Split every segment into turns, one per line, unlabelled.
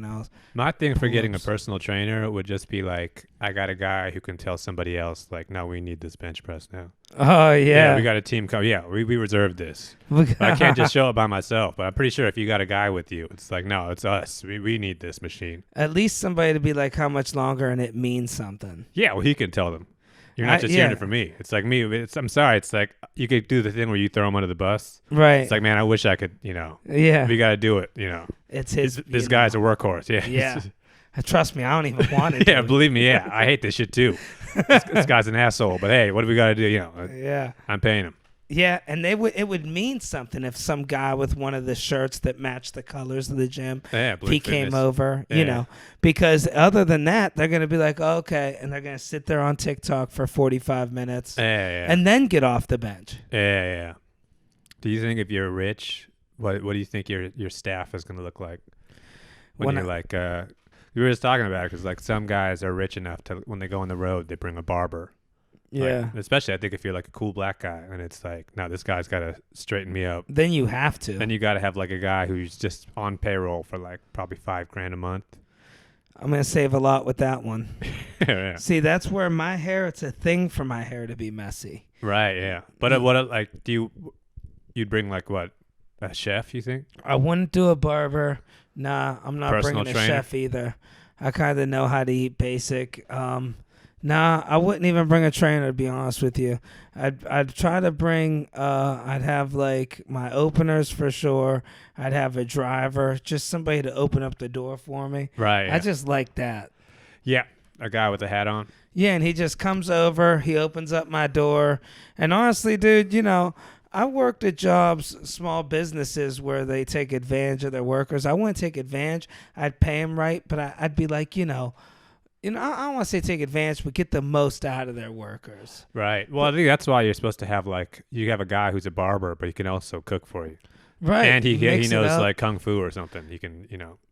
else.
My thing for getting a
Pull-ups.
personal trainer would just be like, I got a guy who can tell somebody else, like, no, we need this bench press now.
Oh
Yeah, we
yeah.
got a team come. Yeah, we reserved this. But I can't just show it by myself. But I'm pretty sure if you got a guy with you, it's like, no, it's us. We need this machine.
At least somebody to be like, how much longer, and it means something.
Yeah, well, he can tell them. You're not just hearing it from me. It's like me. I'm sorry. It's like you could do the thing where you throw him under the bus.
Right.
It's like, man, I wish I could,
yeah.
we got to do it,
It's his.
This guy's a workhorse. Yeah.
Yeah. Trust me, I don't even want it.
Yeah, believe me. Yeah. I hate this shit too. This guy's an asshole. But hey, what do we got to do?
Yeah.
I'm paying him.
Yeah, and it would mean something if some guy with one of the shirts that matched the colors of the gym,
Yeah,
if he came over,
Yeah.
because other than that, they're going to be like, oh, okay, and they're going to sit there on TikTok for 45 minutes
Yeah.
and then get off the bench.
Yeah. Do you think if you're rich, what do you think your staff is going to look like when you're like we were just talking about it because like some guys are rich enough to when they go on the road they bring a barber.
Yeah.
Like, especially I think if you're like a cool black guy and it's like, no, this guy's got to straighten me up.
Then you have to.
Then you got to have like a guy who's just on payroll for like probably $5,000 a month.
I'm going to save a lot with that one.
Yeah.
See, that's where my hair, it's a thing for my hair to be messy.
Right. Yeah. But you'd bring like what, a chef, you think?
I wouldn't do a barber. Nah, I'm not
Personal
bringing a
trainer?
chef either. I kind of know how to eat basic. Nah, I wouldn't even bring a trainer, to be honest with you. I'd try to bring, I'd have like my openers for sure. I'd have a driver, just somebody to open up the door for me.
Right. Yeah.
I just like that.
Yeah. A guy with a hat on.
Yeah, and he just comes over, he opens up my door. And honestly, dude, I worked at jobs, small businesses where they take advantage of their workers. I wouldn't take advantage. I'd pay them right, but I'd be like, I don't want to say take advantage, but get the most out of their workers.
Right. Well, I think that's why you're supposed to have you have a guy who's a barber, but he can also cook for you.
Right.
And he
Mix it
knows
up.
like kung fu or something. He can,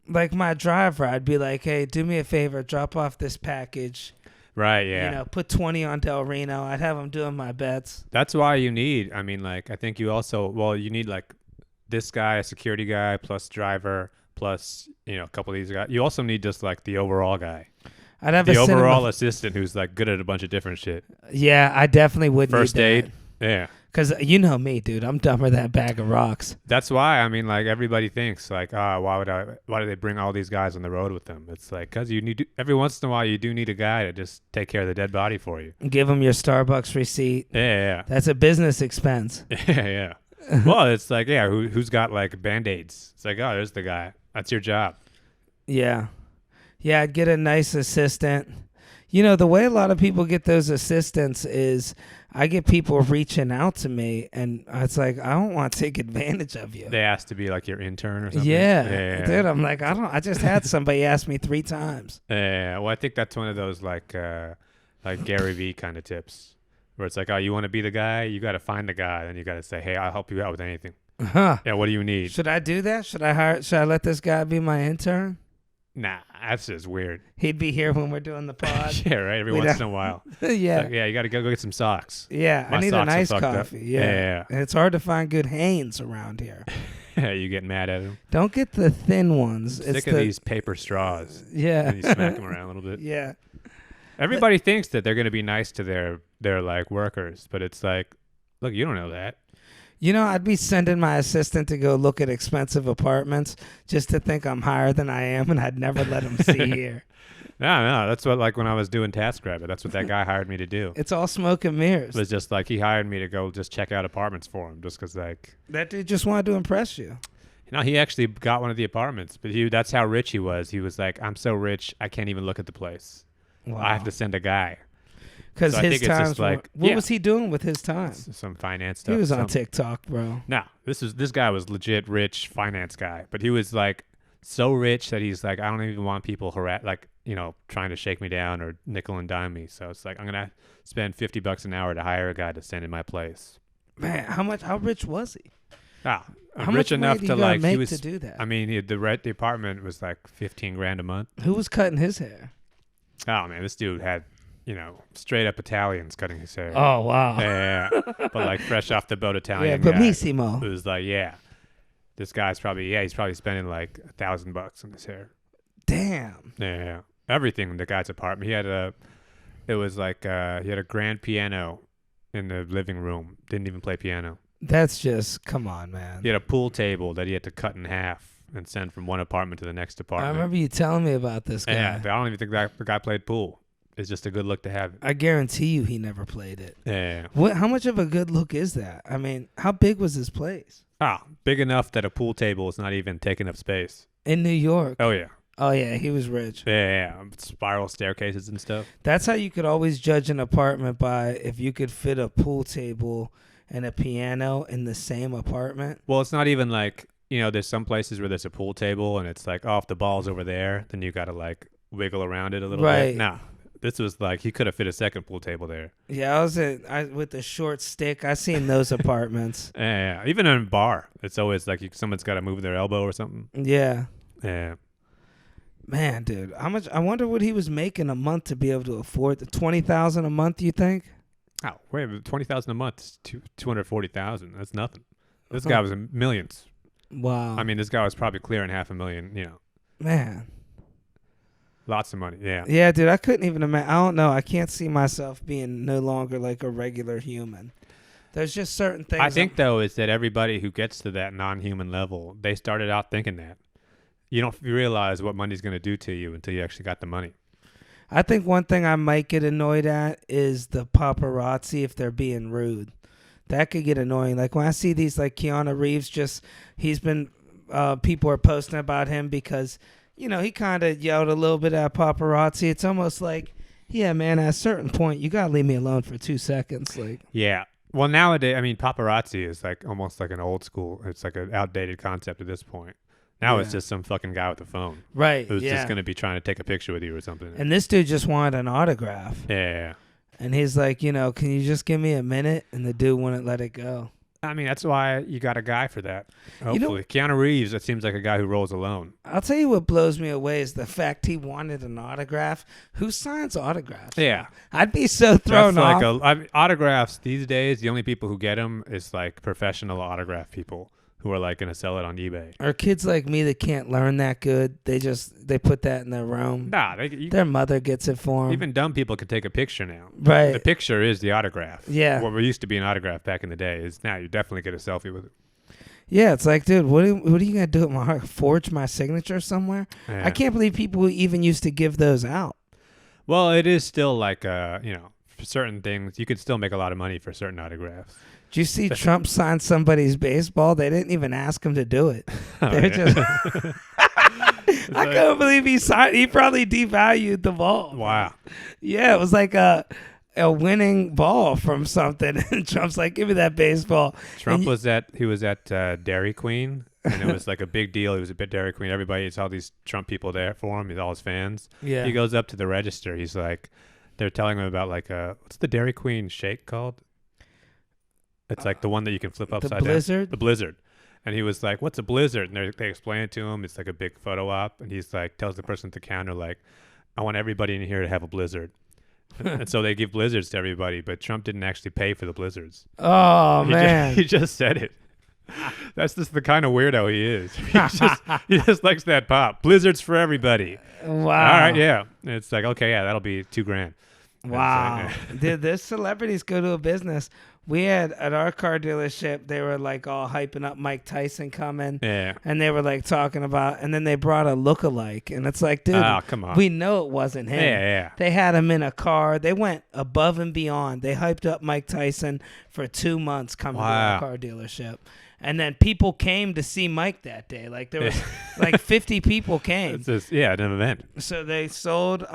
Like my driver, I'd be like, hey, do me a favor, drop off this package.
Right. Yeah.
Put 20 on Del Reno. I'd have him doing my bets.
That's why you need. I mean, like I think you also you need like this guy, a security guy, plus driver, plus a couple of these guys. You also need just like the overall guy.
I'd have
The
a
overall assistant who's like good at a bunch of different shit.
Yeah, I definitely would
First
need
aid.
that.
Yeah.
Because you know me, dude. I'm dumber than a bag of rocks.
That's why, I mean, like everybody thinks like, why do they bring all these guys on the road with them? It's like, cause you need every once in a while you do need a guy to just take care of the dead body for you.
Give him your Starbucks receipt.
Yeah.
That's a business expense.
Yeah. Well, it's like, yeah, who's got like Band-Aids? It's like, oh, there's the guy. That's your job.
Yeah. Yeah, I'd get a nice assistant. The way a lot of people get those assistants is I get people reaching out to me, and it's like, I don't want to take advantage of you.
They asked to be like your intern or something.
Yeah. Dude, I'm like, I just had somebody ask me 3 times.
Yeah. Well, I think that's one of those like Gary Vee kind of tips where it's like, oh, you want to be the guy? You got to find the guy. Then you got to say, hey, I'll help you out with anything.
Huh.
Yeah. What do you need?
Should I do that? Should I let this guy be my intern?
Nah, that's just weird.
He'd be here when we're doing the pod.
Yeah, right. Every once in a while.
Yeah.
Like, yeah, you got to go get some socks.
Yeah,
My
I need a
socks are
nice
fucked up.
coffee. Yeah. And it's hard to find good Hanes around here.
Yeah, you get mad at him.
Don't get the thin ones.
Sick of these paper straws.
Yeah.
And you smack them around a little bit.
Yeah.
Everybody thinks that they're going to be nice to their like workers, but it's like, look, you don't know that.
I'd be sending my assistant to go look at expensive apartments just to think I'm higher than I am, and I'd never let him see here.
No, that's what, like when I was doing TaskRabbit, that's what that guy hired me to do.
It's all smoke and mirrors.
It was just like he hired me to go just check out apartments for him just because like.
That dude just wanted to impress you.
He actually got one of the apartments, but that's how rich he was. He was like, I'm so rich, I can't even look at the place.
Wow.
I have to send a guy.
Because
So I
his
think it's just
time.
like-
What
yeah.
was he doing with his time?
Some finance stuff.
He was on
some-
TikTok, bro.
No, this guy was legit rich finance guy, but he was like so rich that he's like, I don't even want people trying to shake me down or nickel and dime me. So it's like, I'm gonna spend $50 an hour to hire a guy to send in my place.
Man, how rich was he?
How
How
rich
much
enough
money do
to
you gotta
like
make
he was
to do that?
I mean, the apartment was like $15,000 a month.
Who was cutting his hair?
Oh man, this dude had straight up Italians cutting his hair.
Oh wow.
Yeah, but like fresh off the boat Italian.
Yeah,
guy.
benissimo.
It was like, yeah, this guy's probably he's probably spending like $1,000 on his hair.
Damn.
Yeah. Everything in the guy's apartment. It was like he had a grand piano in the living room. Didn't even play piano.
That's just, come on, man.
He had a pool table that he had to cut in half and send from one apartment to the next
I
apartment.
remember you telling me about this guy.
Yeah, I don't even think the guy played pool. It's just a good look to have.
I guarantee you he never played it.
Yeah.
How much of a good look is that? I mean, how big was his place?
Big enough that a pool table is not even taking up space.
In New York?
Oh, yeah.
Oh, yeah, he was rich.
Yeah. Spiral staircases and stuff.
That's how you could always judge an apartment by if you could fit a pool table and a piano in the same apartment.
Well, it's not even like, there's some places where there's a pool table and it's like, oh, if the ball's over there, then you got to like wiggle around it a little bit. Nah. This was like he could have fit a second pool table there.
Yeah, with the short stick. I seen those apartments.
Yeah. Even in a bar, it's always like someone's got to move their elbow or something.
Yeah.
Yeah.
Man, dude, how much? I wonder what he was making a month to be able to afford the $20,000 a month. You think?
Oh, wait, $20,000 a month is $240,000. That's nothing. This guy was in millions.
Wow.
I mean, this guy was probably clearing $500,000.
Man.
Lots of money, yeah.
Yeah, dude, I couldn't even imagine. I don't know. I can't see myself being no longer like a regular human. There's just certain things.
I think, though, is that everybody who gets to that non-human level, they started out thinking that. You don't realize what money's going to do to you until you actually got the money.
I think one thing I might get annoyed at is the paparazzi if they're being rude. That could get annoying. Like when I see these like Keanu Reeves, people are posting about him because, he kind of yelled a little bit at paparazzi. It's almost like, yeah, man, at a certain point, you got to leave me alone for 2 seconds. Like,
yeah. Well, nowadays, I mean, paparazzi is like almost like an old school. It's like an outdated concept at this point. Now it's just some fucking guy with a phone.
Right.
Who's just going to be trying to take a picture with you or something.
And this dude just wanted an autograph.
Yeah.
And he's like, can you just give me a minute? And the dude wouldn't let it go.
I mean, that's why you got a guy for that. Hopefully. Keanu Reeves, that seems like a guy who rolls alone.
I'll tell you what blows me away is the fact he wanted an autograph. Who signs autographs?
Yeah.
I'd be so thrown off.
Autographs these days, the only people who get them is like professional autograph people who are like going to sell it on eBay.
Or kids like me that can't learn that good. They put that in their room.
Nah,
their mother gets it for them.
Even dumb people can take a picture now.
Right.
The picture is the autograph.
Yeah.
What used to be an autograph back in the day is now you definitely get a selfie with it.
Yeah, it's like, dude, what are you going to do with my heart? Forge my signature somewhere? Yeah. I can't believe people even used to give those out.
Well, it is still like, for certain things, you could still make a lot of money for certain autographs.
Did you see Trump sign somebody's baseball? They didn't even ask him to do it. They're just. I couldn't believe he signed. He probably devalued the ball.
Wow.
Yeah, it was like a winning ball from something, and Trump's like, "Give me that baseball."
Trump was at Dairy Queen, and it was like a big deal. He was at Dairy Queen. Everybody saw these Trump people there for him. He's all his fans.
Yeah.
He goes up to the register. He's like, they're telling him about like what's the Dairy Queen shake called? It's like the one that you can flip upside down.
The Blizzard?
The Blizzard. And he was like, what's a Blizzard? And they explain it to him. It's like a big photo op. And he's like, tells the person at the counter, like, I want everybody in here to have a Blizzard. And so they give Blizzards to everybody. But Trump didn't actually pay for the Blizzards.
Oh, man.
He just said it. That's just the kind of weirdo he is. He just likes that pop. Blizzards for everybody.
Wow.
All right, yeah. And it's like, okay, yeah, that'll be $2,000.
Wow. Did this celebrities go to a business? We had at our car dealership, they were like all hyping up Mike Tyson coming.
Yeah.
And they were like talking about, and then they brought a lookalike. And it's like, dude,
come on.
We know it wasn't him.
Yeah.
They had him in a car. They went above and beyond. They hyped up Mike Tyson for 2 months coming to our car dealership. And then people came to see Mike that day. Like there was like 50 people came.
It's just, an event.
So they sold,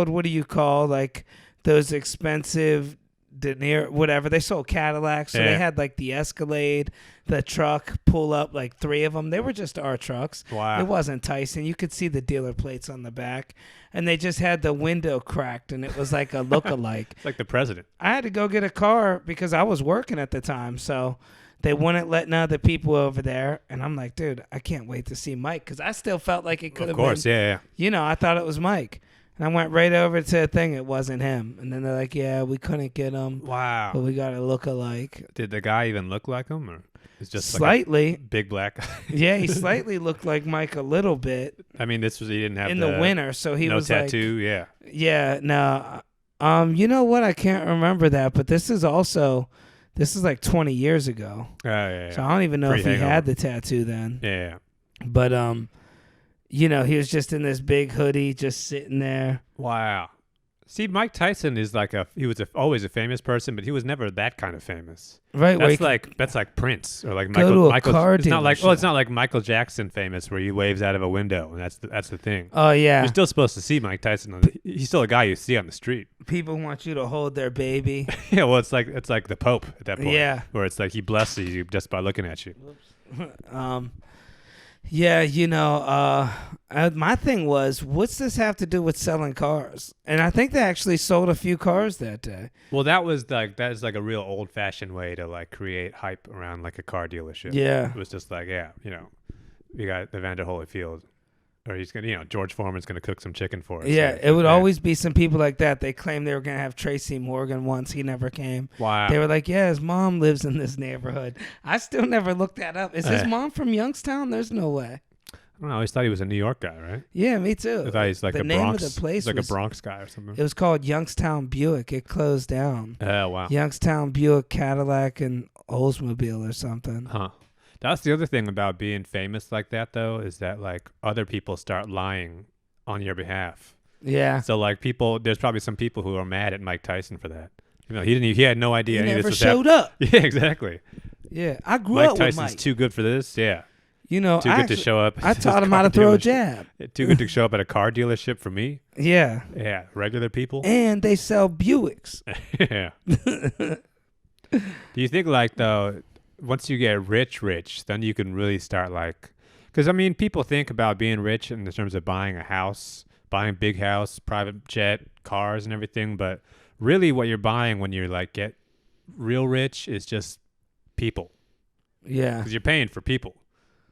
what do you call, like those expensive whatever. They sold Cadillacs. So they had like the Escalade, the truck pull up, like 3 of them. They were just our trucks.
Wow.
It wasn't Tyson. You could see the dealer plates on the back. And they just had the window cracked, and it was like a look-alike.
It's like the president.
I had to go get a car because I was working at the time. So they wouldn't let none of the people over there. And I'm like, dude, I can't wait to see Mike because I still felt like it could have been. Of
course, yeah.
I thought it was Mike. And I went right over to the thing. It wasn't him. And then they're like, yeah, we couldn't get him.
Wow.
But we got a look-alike.
Did the guy even look like him? Or? It's just like
Slightly.
a big black guy.
Yeah, he slightly looked like Mike a little bit
I mean, he didn't have
in the winter, so he
no
was
tattoo.
like, yeah, no. You know what? I can't remember that, but this is like 20 years ago.
Yeah.
So I don't even know if he
Pre-hangover.
had the tattoo then.
Yeah.
But he was just in this big hoodie, just sitting there.
Wow. See, Mike Tyson is like always a famous person, but he was never that kind of famous.
Right,
That's like Prince or like
go to a
Michael.
car
It's not like
dealership.
it's not like Michael Jackson famous where he waves out of a window, and that's the thing.
Oh yeah,
You're still supposed to see Mike Tyson. He's still a guy you see on the street.
people want you to hold their baby.
Yeah, well, it's like the Pope at that point.
Yeah.
where it's like he blesses you just by looking at you.
Yeah, my thing was, what's this have to do with selling cars? And I think they actually sold a few cars that day.
Well, that is like a real old fashioned way to like create hype around like a car dealership.
Yeah.
It was just like, you got Evander Holyfield, or he's gonna, George Foreman's gonna cook some chicken for us.
Yeah,
Like,
it would always be some people like that. They claimed they were going to have Tracy Morgan once. He never came.
Wow.
They were like, yeah, his mom lives in this neighborhood. I still never looked that up. Is his mom from Youngstown? There's no way.
I don't know. I always thought he was a New York guy, right?
Yeah, me too.
I thought he's like
the
a
name
Bronx.
of the place
he's like
was,
a Bronx guy or something.
It was called Youngstown Buick. It closed down.
Oh wow.
Youngstown Buick, Cadillac, and Oldsmobile or something.
Huh. That's the other thing about being famous like that, though, is that like other people start lying on your behalf.
Yeah.
So like there's probably some people who are mad at Mike Tyson for that. He had no idea
He
any of
never
this was
showed up.
Yeah, exactly.
Yeah, I grew
Mike
up
Tyson's
with Mike.
too good for this. Yeah,
too
good to show up.
I
at
taught
this
him how to
car
throw a
dealership.
jab.
Too good to show up at a car dealership for me.
Yeah.
Yeah, regular people.
And they sell Buicks.
Yeah. Do you think like though, once you get rich, then you can really start like, because I mean, people think about being rich in terms of buying a house, buying a big house, private jet, cars, and everything. But really, what you're buying when you like get real rich is just people,
Yeah.
because you're paying for people.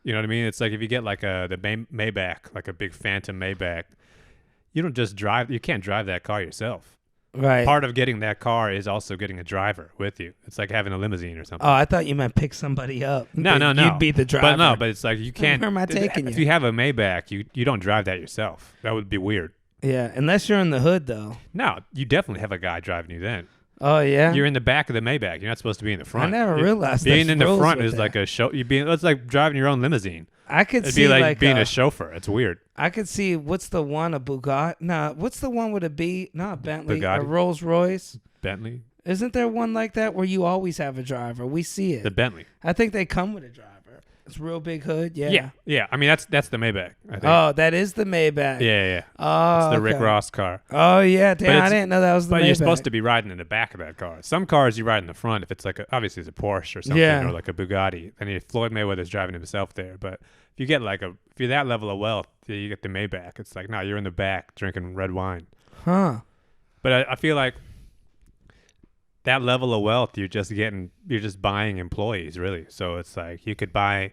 You know what I mean? It's like if you get like the Maybach, like a big Phantom Maybach, you don't just drive. You can't drive that car yourself.
Right.
Part of getting that car is also getting a driver with you. It's like having a limousine or something.
Oh, I thought you meant pick somebody up.
No.
You'd be the driver.
But it's like you can't.
Where am I taking
If
you?
you have a Maybach, you don't drive that yourself. That would be weird.
Yeah, unless you're in the hood, though.
No, you definitely have a guy driving you then.
Oh, yeah?
You're in the back of the Maybach. You're not supposed to be in the front.
I never realized
being
there's
in the
rules
front
with
is
that.
like a show. It's like driving your own limousine.
I could
It'd
see
be like being a chauffeur. It's weird.
I could see, what's the one, a Bugatti? Nah, what's the one with a B? Not a Bentley,
Bugatti?
a Rolls Royce.
Bentley.
Isn't there one like that where you always have a driver? We see it.
The Bentley.
I think they come with a driver. It's real big hood, yeah.
Yeah. I mean, that's the Maybach. I think.
Oh, that is the Maybach.
Yeah.
Oh,
It's the Rick
okay.
Ross car.
Oh, yeah. Damn, I
it's-
didn't know that was the
But
Maybach.
you're supposed to be riding in the back of that car. Some cars you ride in the front. If it's like obviously it's a Porsche or something,
Yeah.
or like a Bugatti, then Floyd Mayweather's driving himself there. But if you get if you're that level of wealth, you get the Maybach. It's like no, you're in the back drinking red wine.
Huh.
But I feel like that level of wealth, you're just buying employees really. So it's like you could buy.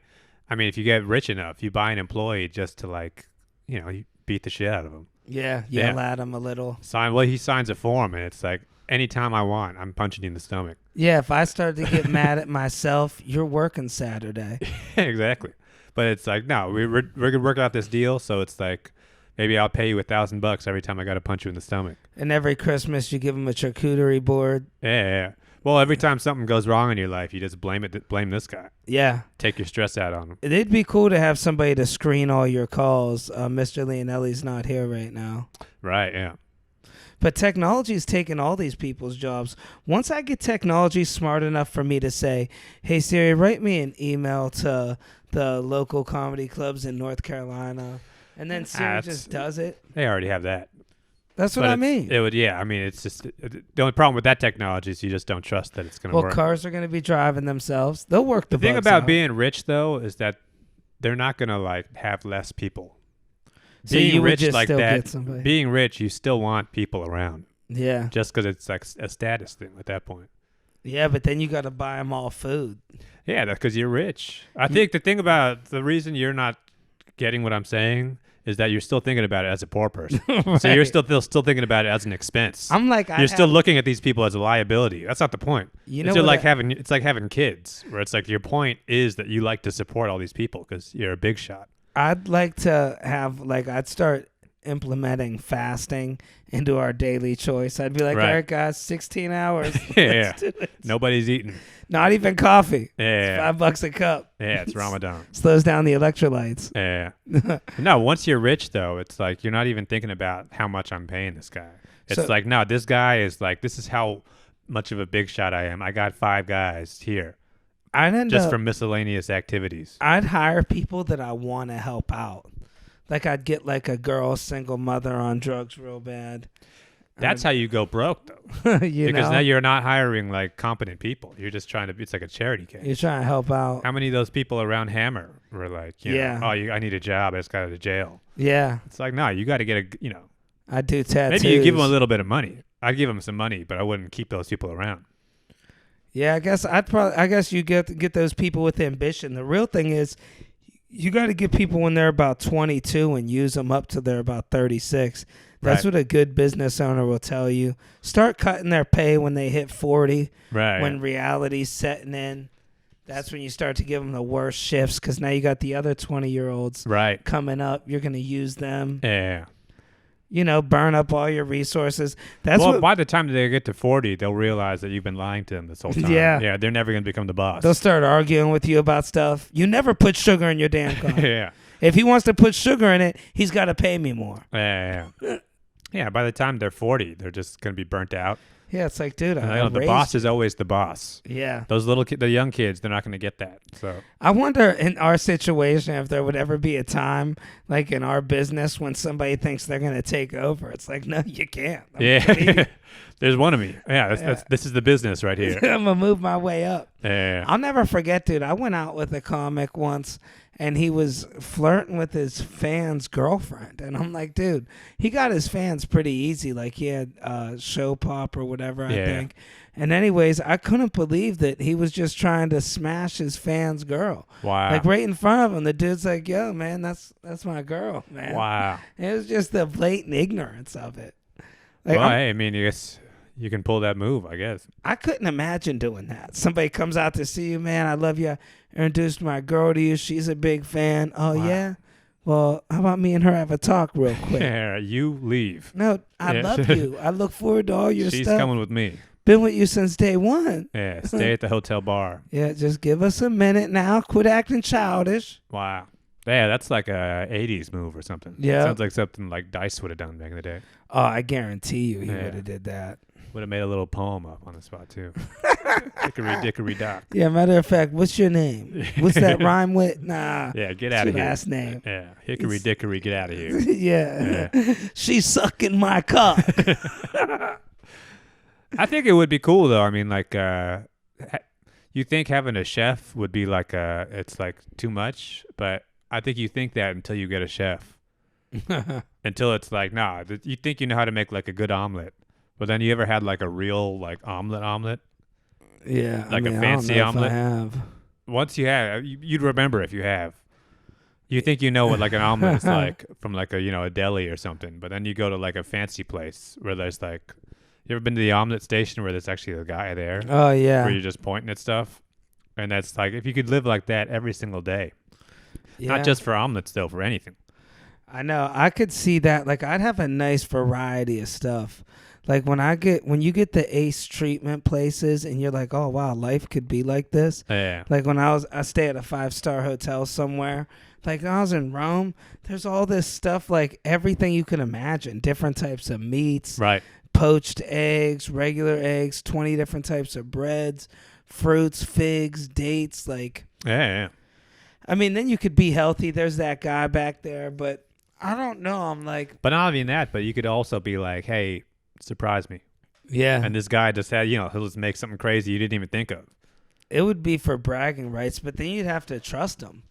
I mean, if you get rich enough, you buy an employee just to like, you beat the shit out of him.
Yeah, yell at him a little.
He signs a form, and it's like, anytime I want, I'm punching you in the stomach.
Yeah, if I start to get mad at myself, you're working Saturday.
Exactly. But it's like, no, we're gonna work out this deal. So it's like, maybe I'll pay you $1,000 every time I got to punch you in the stomach.
And every Christmas, you give him a charcuterie board.
Yeah. Well, every time something goes wrong in your life, you just blame this guy.
Yeah.
Take your stress out on him.
It'd be cool to have somebody to screen all your calls. Mr. Leonelli's not here right now.
Right, yeah.
But technology's taken all these people's jobs. Once I get technology smart enough for me to say, hey, Siri, write me an email to the local comedy clubs in North Carolina, and then Siri just does it.
They already have that.
That's what I mean.
It would, yeah. I mean, it's just the only problem with that technology is you just don't trust that it's going to
Well,
work.
cars are going to be driving themselves. They'll work the
thing
bugs
about
out.
being rich, though, is that they're not going to like have less people.
So
Being
you would
rich
just
like
still
that,
get somebody.
being rich, you still want people around.
Yeah.
Just because it's like a status thing at that point.
Yeah, but then you got to buy them all food.
Yeah, that's because you're rich. I think the reason you're not getting what I'm saying is that you're still thinking about it as a poor person.
Right.
So you're still thinking about it as an expense.
I'm like,
You're still looking at these people as a liability. That's not the point.
You
It's
know
just
what
it's like having kids, where it's like your point is that you like to support all these people because you're a big shot.
I'd like to have, like, I'd start implementing fasting into our daily choice. I'd be like,
Right.
all right, guys, 16 hours.
Yeah.
Let's do it.
Nobody's eating.
Not even coffee.
Yeah.
It's $5 a cup.
Yeah, it's Ramadan.
Slows down the electrolytes.
Yeah. No, once you're rich, though, it's like you're not even thinking about how much I'm paying this guy. It's
So-
like, no, this guy is like, this is how much of a big shot I am. I got 5 guys here
I'd end
just
up,
for miscellaneous activities.
I'd hire people that I want to help out. Like, I'd get like a girl, single mother on drugs real bad.
That's how you go broke, though.
you
Because
know,
now you're not hiring like competent people. You're just trying to. It's like a charity case.
you're trying to help out.
How many of those people around Hammer were like, you
Yeah.
know, I need a job. I just got out of jail.
Yeah,
It's like, no, you got to get
I do tattoos.
maybe you give them a little bit of money. I'd give them some money, but I wouldn't keep those people around.
Yeah, I guess you get those people with ambition. The real thing is, you got to get people when they're about 22 and use them up till they're about 36. That's
Right.
what a good business owner will tell you. Start cutting their pay when they hit 40,
Right.
when reality's setting in. That's when you start to give them the worst shifts, because now you got the other 20-year-olds
Right.
coming up. You're going to use them,
Yeah.
burn up all your resources. That's
Well,
what
by the time they get to 40, they'll realize that you've been lying to them this whole time.
Yeah.
Yeah. They're never going to become the boss.
they'll start arguing with you about stuff. You never put sugar in your damn coffee.
Yeah.
If he wants to put sugar in it, he's got to pay me more.
Yeah. Yeah. By the time they're 40, they're just going to be burnt out.
Yeah, it's like, dude,
And,
I
the
raised
boss
you.
is always the boss.
Yeah.
Those the young kids, they're not going to get that. So
I wonder in our situation if there would ever be a time, like in our business, when somebody thinks they're going to take over. It's like, no, you can't.
yeah, there's one of me. Yeah, this is the business right here.
I'm going to move my way up.
Yeah,
I'll never forget, dude. I went out with a comic once, and he was flirting with his fan's girlfriend. And I'm like, dude, he got his fans pretty easy. Like, he had show pop or whatever, I
Yeah.
think. And anyways, I couldn't believe that he was just trying to smash his fan's girl.
wow,
Like, right in front of him. The dude's like, yo, man, that's my girl, man.
wow.
It was just the blatant ignorance of it. Like,
Well, hey, I mean, I guess you can pull that move, I guess.
I couldn't imagine doing that. Somebody comes out to see you, man. I love you. I introduced my girl to you. She's a big fan. Oh,
Wow.
yeah? Well, how about me and her have a talk real quick?
Yeah, you leave.
No, I
Yeah.
love you. I look forward to all your
She's
stuff.
coming with me.
Been with you since day one.
Yeah, stay at the hotel bar.
Yeah, just give us a minute now. Quit acting childish.
Wow. Yeah, that's like a 80s move or something.
Yeah.
Sounds like something like Dice would have done back in the day.
Oh, I guarantee you he
Yeah.
would have did that.
Would have made a little poem up on the spot, too. Hickory dickory dock.
Yeah, matter of fact, what's your name? What's that rhyme with? Nah.
Yeah, get
What's
out of
your
here.
last name?
Yeah, hickory dickory, get out of here.
Yeah. She's sucking my cock.
I think it would be cool though. I mean, like, you think having a chef would be like it's like too much, but I think you think that until you get a chef. Until it's like, nah, you think you know how to make like a good omelet, but then you ever had like a real like omelet?
Yeah.
Like a
I don't
fancy
know if
omelet?
I have.
Once you have, you'd remember if you have. You think you know what like an omelet is like from like a deli or something, but then you go to like a fancy place where there's like, you ever been to the omelet station where there's actually a guy there?
Oh, yeah.
Where you're just pointing at stuff. And that's like, if you could live like that every single day,
Yeah.
not just for omelets though, for anything.
I know. I could see that. Like, I'd have a nice variety of stuff. Like, when you get the ACE treatment places and you're like, oh, wow, life could be like this.
Yeah.
Like, when I stay at a 5-star hotel somewhere. Like, when I was in Rome, there's all this stuff, like everything you can imagine. Different types of meats,
Right.
poached eggs, regular eggs, 20 different types of breads, fruits, figs, dates. Like,
Yeah.
I mean, then you could be healthy. There's that guy back there, but I don't know. I'm like,
But not even that, but you could also be like, hey, surprise me.
yeah.
And this guy just had, he'll just make something crazy you didn't even think of.
It would be for bragging rights, but then you'd have to trust him.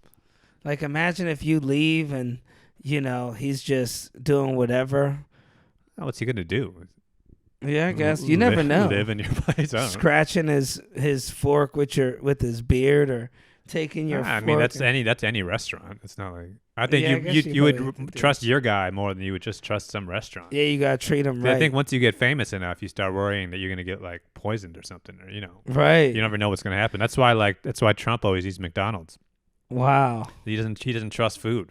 Like, imagine if you leave and, he's just doing whatever.
Oh, what's he going to do?
Yeah, I guess. You never know.
Live in your place. I don't know.
Scratching his fork with his beard or taking your fork.
I mean, that's any restaurant. It's not like, I think
Yeah, I guess
you
probably have to
would
do
trust
it.
your guy more than you would just trust some restaurant.
Yeah, you gotta treat them
'Cause
right.
I think once you get famous enough, you start worrying that you're gonna get like poisoned or something, or
Right.
you never know what's gonna happen. That's why Trump always eats McDonald's.
Wow.
He doesn't trust food.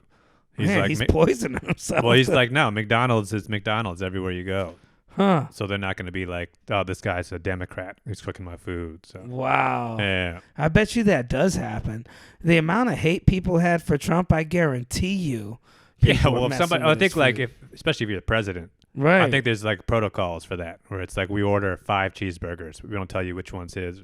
He's
Man,
like,
he's poisoning himself.
well, he's like, no, McDonald's is McDonald's everywhere you go.
huh?
So they're not gonna be like, oh, this guy's a Democrat who's cooking my food. So
Wow.
yeah,
I bet you that does happen. The amount of hate people had for Trump, I guarantee you.
yeah.
people were
Well, if
messing
somebody,
with
I think
his
like
food.
especially if you're the president.
Right.
I think there's like protocols for that, where it's like we order 5 cheeseburgers. We don't tell you which one's his,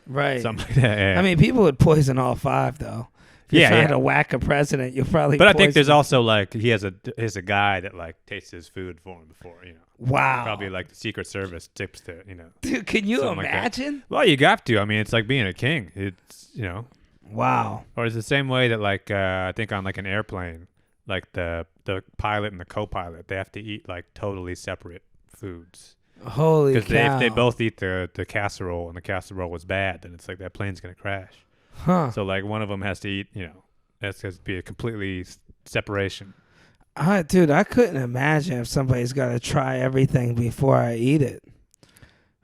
right.
something like that. Yeah.
I mean, people would poison all 5 though. If you're
Yeah,
trying
yeah.
to whack a president, you'll probably.
But I think there's
poison-
also like he has a guy that like tastes his food for him before,
Wow.
Probably like the Secret Service tips to,
Dude, can you
something like that.
imagine?
Well, you got to. I mean, it's like being a king. It's
Wow.
or it's the same way that like I think on like an airplane, like the pilot and the co-pilot, they have to eat like totally separate foods.
Holy
Because
cow.
if they both eat the casserole and the casserole was bad, then it's like that plane's gonna crash.
Huh.
So like one of them has to eat, that's has to be a completely separation.
Dude, I couldn't imagine if somebody's got to try everything before I eat it.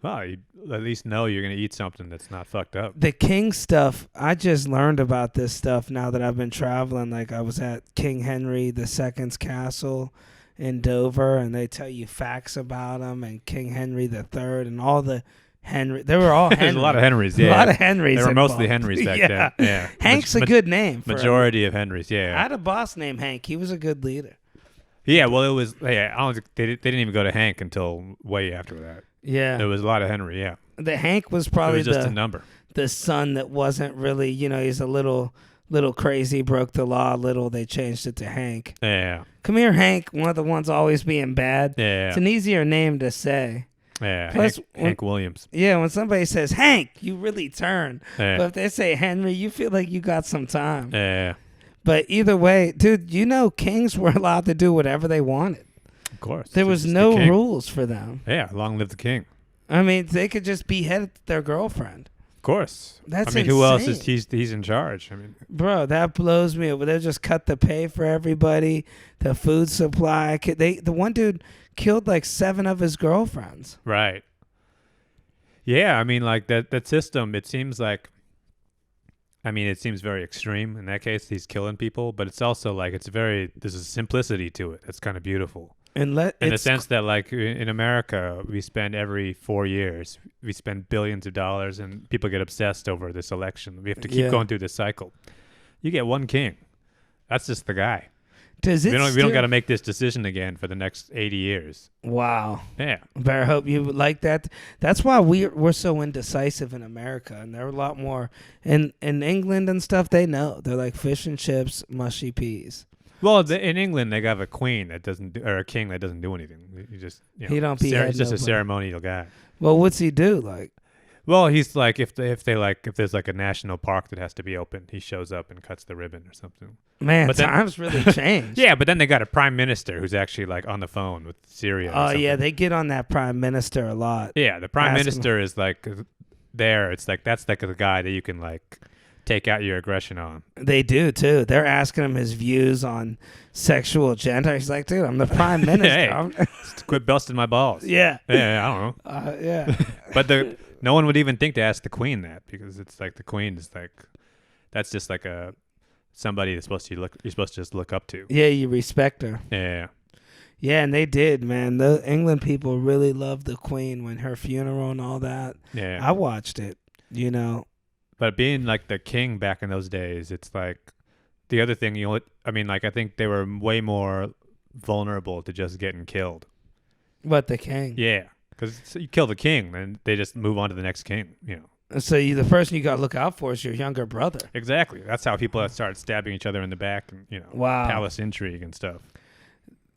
Well, you at least know you're gonna eat something that's not fucked up.
The king stuff, I just learned about this stuff now that I've been traveling. Like I was at King Henry II's castle in Dover, and they tell you facts about him, and King Henry III and all the Henry. They were all Henry.
There's a lot of Henrys. Yeah,
A lot of Henrys.
They were mostly
involved.
Henrys back
yeah.
then. Yeah,
Hank's a good name. For
majority of Henrys. Yeah,
I had a boss named Hank. He was a good leader.
yeah. Well, it was. Yeah, I don't think they didn't even go to Hank until way after that.
Yeah.
There was a lot of Henry. Yeah,
The Hank was
it
probably
was just a number.
the son that wasn't really, he's a little crazy, broke the law a little. They changed it to Hank.
Yeah,
Come here, Hank. One of the ones always being bad.
yeah,
It's an easier name to say.
yeah.
Plus,
Hank Williams.
Yeah, when somebody says Hank, you really turn.
Yeah,
But if they say Henry, you feel like you got some time.
yeah.
But either way, dude, kings were allowed to do whatever they wanted.
Of course.
There
It's
was
just
no
the king.
rules for them.
Yeah, long live the king.
I mean, they could just behead their girlfriend.
Of course.
That's
I mean, who else
insane.
is he's in charge? I mean,
Bro, that blows me up. They'll just cut the pay for everybody, the food supply. The one dude killed like 7 of his girlfriends.
right. Yeah, I mean, like that system. It seems like. I mean, it seems very extreme in that case. He's killing people, but it's also like there's a simplicity to it. It's kind of beautiful.
And
In the sense that, like, in America, we spend every 4 years, we spend billions of dollars, and people get obsessed over this election. We have to keep
Yeah.
going through this cycle. You get one king. That's just the guy.
does it
We don't got to make this decision again for the next 80 years.
Wow.
Yeah.
Better hope you like that. That's why we're so indecisive in America, and they're a lot more in England and stuff. They know they're like fish and chips, mushy peas.
Well, in England, they have a queen that doesn't, or a king that doesn't do anything. You just,
He don't behead
he's just a
nobody.
ceremonial guy.
Well, what's he do? Like,
Well, he's like if there's like a national park that has to be open, he shows up and cuts the ribbon or something.
man,
But then-
times really changed.
Yeah, but then they got a prime minister who's actually like on the phone with Syria. or
Oh yeah,
something.
they get on that prime minister a lot.
Yeah, the prime
Ask him.
minister is like there. It's like that's like the guy that you can like take out your aggression on.
They do too. They're asking him his views on sexual gender. He's like, dude, I'm the prime minister.
Hey.
I'm-
Just quit busting my balls.
yeah,
Yeah, I don't know.
yeah.
But no one would even think to ask the queen that, because it's like the queen is like that's just like somebody that's you're supposed to just look up to.
Yeah, you respect her.
Yeah.
Yeah, and they did, man. The England people really loved the Queen when her funeral and all that.
Yeah.
I watched it,
But being like the king back in those days, it's like the other thing I mean, like I think they were way more vulnerable to just getting killed.
What, the king?
Yeah, because you kill the king, then they just move on to the next king.
So the person you got to look out for is your younger brother.
Exactly. That's how people start stabbing each other in the back, and
Wow.
palace intrigue and stuff.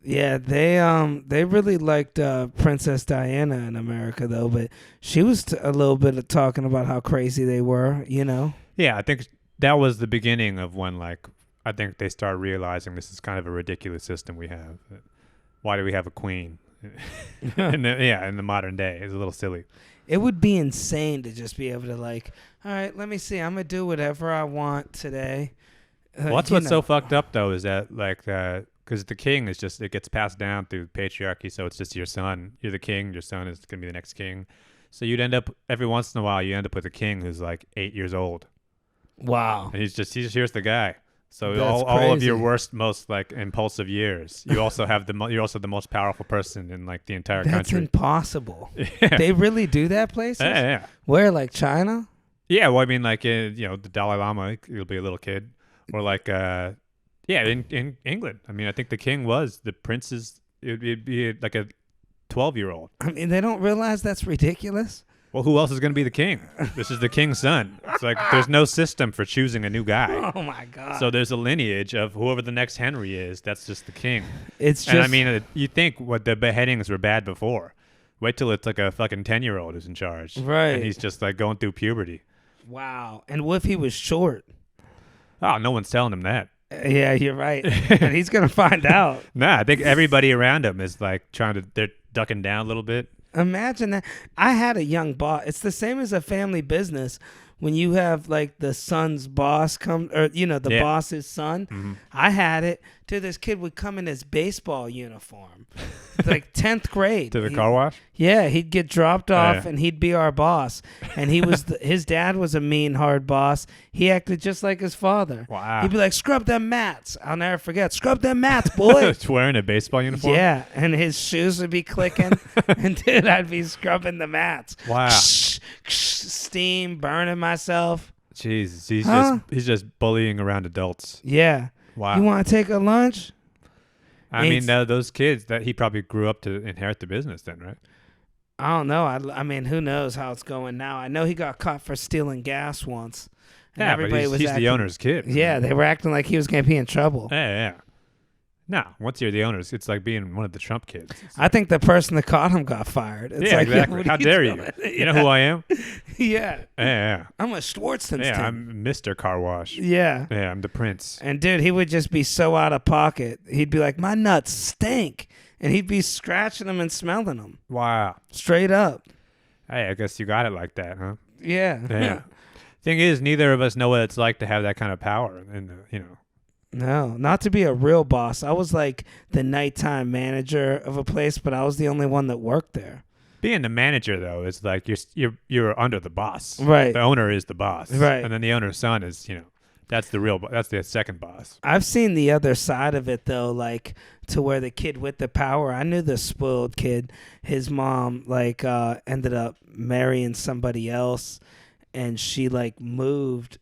Yeah, they really liked Princess Diana in America though, but she was a little bit of talking about how crazy they were.
Yeah, I think that was the beginning of when, like, I think they started realizing this is kind of a ridiculous system we have. Why do we have a queen? in the modern day, it's a little silly.
It would be insane to just be able to like, all right, let me see, I'm gonna do whatever I want today,
What's
you
what's so
know.
fucked up though is that like because the king is just it gets passed down through patriarchy, so it's just your son. You're the king. Your son is gonna be the next king. So you'd end up every once in a while you end up with a king who's like 8 years old,
Wow,
and he's here's the guy. So
that's
all of your
crazy.
worst, most like impulsive years, you also have you're also the most powerful person in like the entire
That's
country.
impossible.
Yeah,
They really do that places?
yeah.
Where, like China?
Yeah, well, I mean, like, the Dalai Lama, he'll be a little kid, or like, yeah, in England. I mean, I think the king was the prince's. It'd be like a 12-year-old.
I mean, they don't realize that's ridiculous.
Well, who else is going to be the king? This is the king's son. It's like there's no system for choosing a new guy.
Oh my god!
So there's a lineage of whoever the next Henry is. That's just the king.
It's just.
And I mean, you think what the beheadings were bad before. Wait till it's like a fucking 10-year-old who's in charge,
Right.
And he's just like going through puberty.
Wow. And what if he was short?
Oh, no one's telling him that.
Yeah, you're right. And he's gonna find out.
Nah, I think everybody around him is like they're ducking down a little bit.
Imagine that. I had a young boss. It's the same as a family business. When you have like the son's boss come, or the
Yeah.
boss's son.
Mhm.
I had it. Dude, this kid would come in his baseball uniform, like 10th grade.
To the car wash?
Yeah, he'd get dropped off
Yeah.
and he'd be our boss. And he was his dad was a mean, hard boss. He acted just like his father.
Wow.
He'd be like, "Scrub them mats." I'll never forget. "Scrub them mats, boy."
He's wearing a baseball uniform?
Yeah, and his shoes would be clicking, and dude, I'd be scrubbing the mats.
Wow.
Steam, burning myself.
Jesus,
Huh?
he's just bullying around adults.
Yeah.
Wow.
You want to take a lunch?
I mean,
It's-
those kids that he probably grew up to inherit the business then, right?
I don't know. I mean, who knows how it's going now? I know he got caught for stealing gas once. And
Yeah, but
everybody was
he's the
acting-
owner's kid.
Yeah, they were acting like he was going to be in trouble.
Yeah. No, once you're the owners, it's like being one of the Trump kids. It's
I think the person that caught him got fired. It's
yeah,
like,
exactly.
what
How
are
dare you?
doing?
You know who I am?
Yeah.
Yeah.
I'm a Schwartzenston.
Yeah, I'm Mr. Car Wash.
Yeah.
Yeah, I'm the prince.
And dude, he would just be so out of pocket. He'd be like, "My nuts stink," and he'd be scratching them and smelling them
Wow.
straight up.
Hey, I guess you got it like that, huh?
Yeah.
Yeah. Thing is, neither of us know what it's like to have that kind of power. And
No, not to be a real boss. I was like the nighttime manager of a place, but I was the only one that worked there.
being the manager though is like you're under the boss.
Right.
The owner is the boss.
Right.
And then the owner's son is that's the real. That's the second boss.
I've seen the other side of it though, like to where the kid with the power. I knew the spoiled kid. His mom ended up marrying somebody else, and she like moved,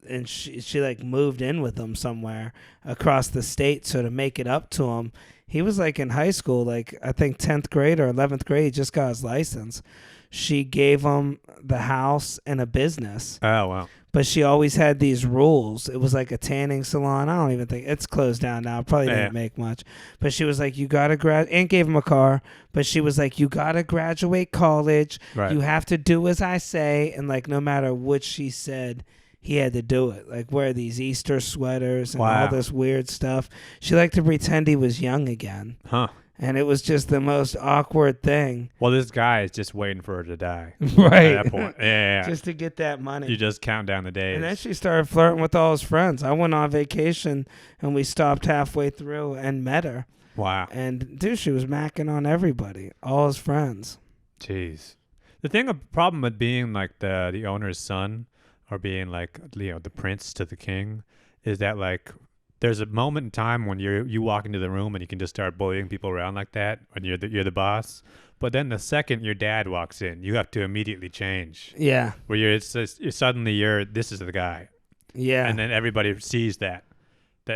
and she like moved in with him somewhere across the state. So to make it up to him, he was like in high school, like I think 10th grade or 11th grade. He just got his license. She gave him the house and a business.
Oh wow.
But she always had these rules. It was like a tanning salon. I don't even think it's closed down now. Probably didn't make much. But she was like, "You gotta and gave him a car. But she was like, "You gotta graduate college.
Right.
You have to do as I say." And like, no matter what she said, he had to do it. Like wear these Easter sweaters and
Wow.
all this weird stuff. She liked to pretend he was young again,
Huh.
and it was just the most awkward thing.
Well, this guy is just waiting for her to die.
Right.
At that point. Yeah.
Just to get that money.
You just count down the days.
And then she started flirting with all his friends. I went on vacation and we stopped halfway through and met her.
Wow.
And dude, she was macking on everybody, all his friends.
Jeez. The problem with being like the owner's son or being like the prince to the king is that like there's a moment in time when you walk into the room and you can just start bullying people around like that when you're the boss. But then the second your dad walks in, you have to immediately change.
Yeah.
Where this is the guy.
Yeah.
And then everybody sees that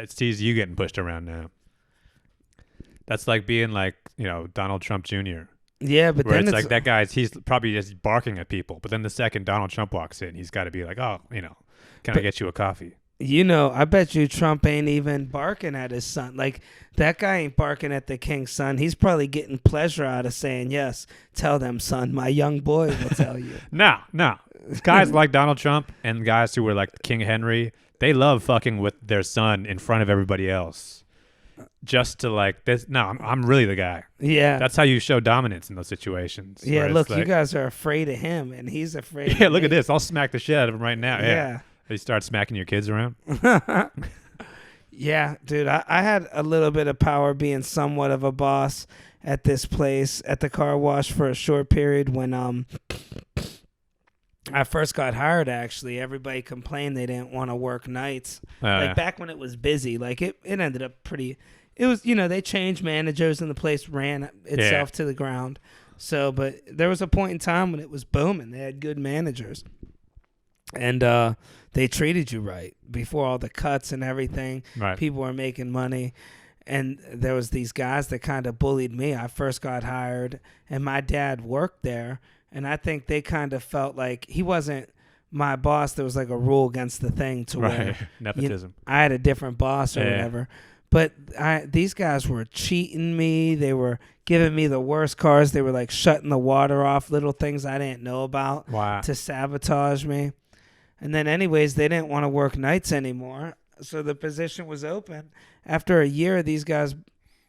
sees you getting pushed around now. That's like being like, Donald Trump Jr.
Yeah, but
Where
then
it's like that guy's, he's probably just barking at people. But then the second Donald Trump walks in, he's got to be like, oh, can I get you a coffee?
I bet you Trump ain't even barking at his son. Like, that guy ain't barking at the king's son. He's probably getting pleasure out of saying, "Yes, tell them, son. My young boy will tell you."
No. Guys like Donald Trump and guys who were like King Henry, they love fucking with their son in front of everybody else. Just to like this. No, I'm really the guy.
Yeah.
That's how you show dominance in those situations.
Yeah,
where it's
look, you
like,
guys are afraid of him, and he's afraid
Yeah,
of
look
me.
at this. I'll smack the shit out of him right now. Yeah.
Yeah.
You start smacking your kids around.
Yeah, dude, I had a little bit of power being somewhat of a boss at this place at the car wash for a short period when I first got hired. Actually, everybody complained they didn't want to work nights.
Oh,
Like
yeah.
back when it was busy, like it ended up pretty. It was, they changed managers and the place ran
Yeah.
itself to the ground. So, but there was a point in time when it was booming. They had good managers, and they treated you right before all the cuts and everything.
Right.
People were making money, and there was these guys that kind of bullied me. I first got hired, and my dad worked there, and I think they kind of felt like he wasn't my boss. There was like a rule against the thing to
Right.
where
Nepotism.
I had a different boss or
Yeah.
whatever. But these guys were cheating me. They were giving me the worst cars. They were like shutting the water off, little things I didn't know about
Wow.
to sabotage me. And then, anyways, they didn't want to work nights anymore. So the position was open. After a year of these guys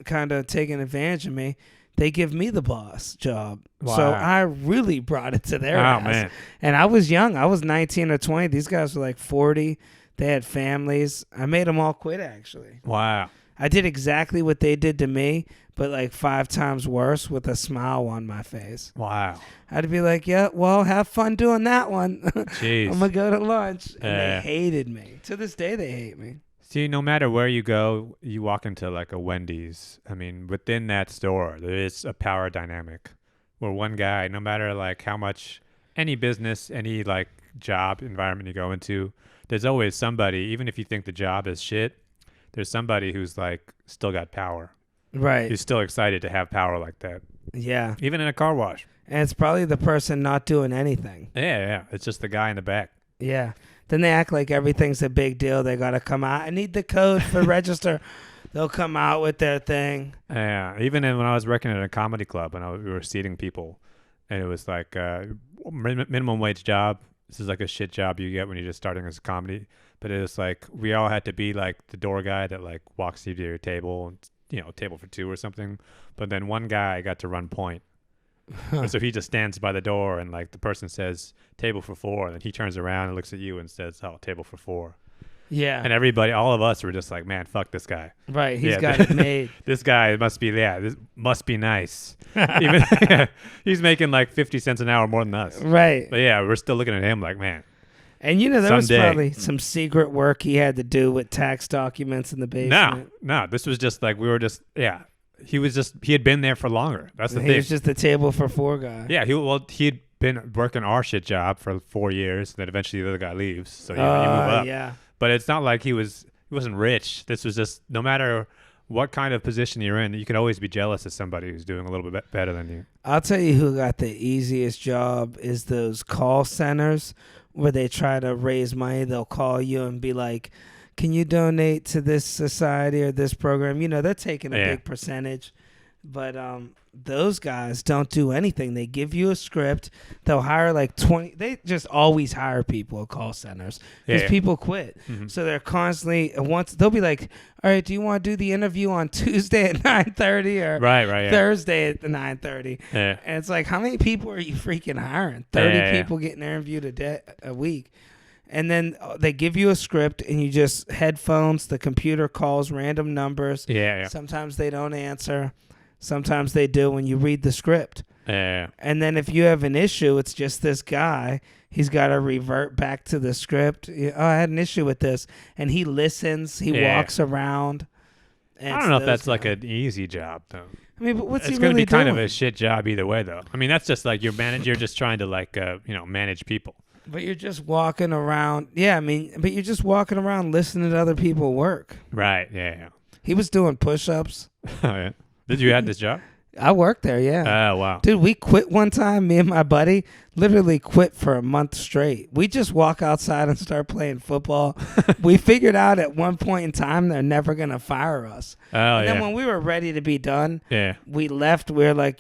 kind of taking advantage of me, they give me the boss job.
Wow.
So I really brought it to their
Oh,
ass.
man.
And I was young. I was 19 or 20. These guys were like 40. They had families. I made them all quit, actually.
Wow.
I did exactly what they did to me, but like 5 times worse with a smile on my face.
Wow.
I'd be like, yeah, well, have fun doing that one.
Jeez.
I'm going to go to lunch. And
Yeah.
they hated me. To this day, they hate me.
See, no matter where you go, you walk into like a Wendy's. I mean, within that store, there is a power dynamic where one guy, no matter like how much any business, any like job environment you go into, there's always somebody, even if you think the job is shit, there's somebody who's like still got power.
Right.
Who's still excited to have power like that.
Yeah.
Even in a car wash.
And it's probably the person not doing anything.
Yeah, yeah. It's just the guy in the back.
Yeah. Then they act like everything's a big deal. They got to come out. I need the code for register. They'll come out with their thing.
Yeah. Even when I was working at a comedy club and we were seating people, and it was like minimum wage job. This is like a shit job you get when you're just starting as a comedy. But it was like we all had to be like the door guy that like walks you to your table and table for 2 or something. But then one guy got to run point. So he just stands by the door and like the person says table for 4, and then he turns around and looks at you and says, "Oh, table for 4."
Yeah.
And everybody, all of us were just like, "Man, fuck this guy."
Right. He's
Yeah,
got it made.
This guy must be this must be nice. Even he's making like 50 cents an hour more than us.
Right.
But yeah, we're still looking at him like, man.
And there was
Someday.
probably some secret work he had to do with tax documents in the basement.
No, this was just like we were just he had been there for longer. That's the
He
thing.
was just the table for 4 guy.
Yeah, he'd been working our shit job for 4 years, and then eventually the other guy leaves. So you move up.
Yeah.
But it's not like he wasn't rich. This was just no matter what kind of position you're in, you can always be jealous of somebody who's doing a little bit better than you.
I'll tell you who got the easiest job is those call centers where they try to raise money. They'll call you and be like, can you donate to this society or this program? They're taking a big percentage. But those guys don't do anything. They give you a script. They'll hire like 20. They just always hire people at call centers because people quit.
Mm-hmm.
So they're constantly they'll be like, all right, do you want to do the interview on Tuesday at 9:30 or
Right, yeah.
Thursday at 9:30?
Yeah.
And it's like, how many people are you freaking hiring? 30 people getting interviewed a week. And then they give you a script and you just headphones. The computer calls random numbers.
Yeah.
Sometimes they don't answer. Sometimes they do when you read the script.
Yeah.
And then if you have an issue, it's just this guy. He's got to revert back to the script. Oh, I had an issue with this. And he listens. He walks around.
I don't know if that's like an easy job, though.
I mean, but what's
It's
he
going to
really
be kind
doing?
of a shit job either way, though. I mean, that's just like your manager just trying to like, manage people.
But you're just walking around. Yeah, I mean, but you're just walking around listening to other people work.
Right. Yeah.
He was doing push-ups.
Oh, yeah. Did you have this job?
I worked there, yeah.
Oh, wow.
Dude, we quit one time. Me and my buddy literally quit for a month straight. We just walk outside and start playing football. We figured out at one point in time they're never going to fire us.
Oh,
And
yeah.
then when we were ready to be done,
Yeah.
we left. We were like,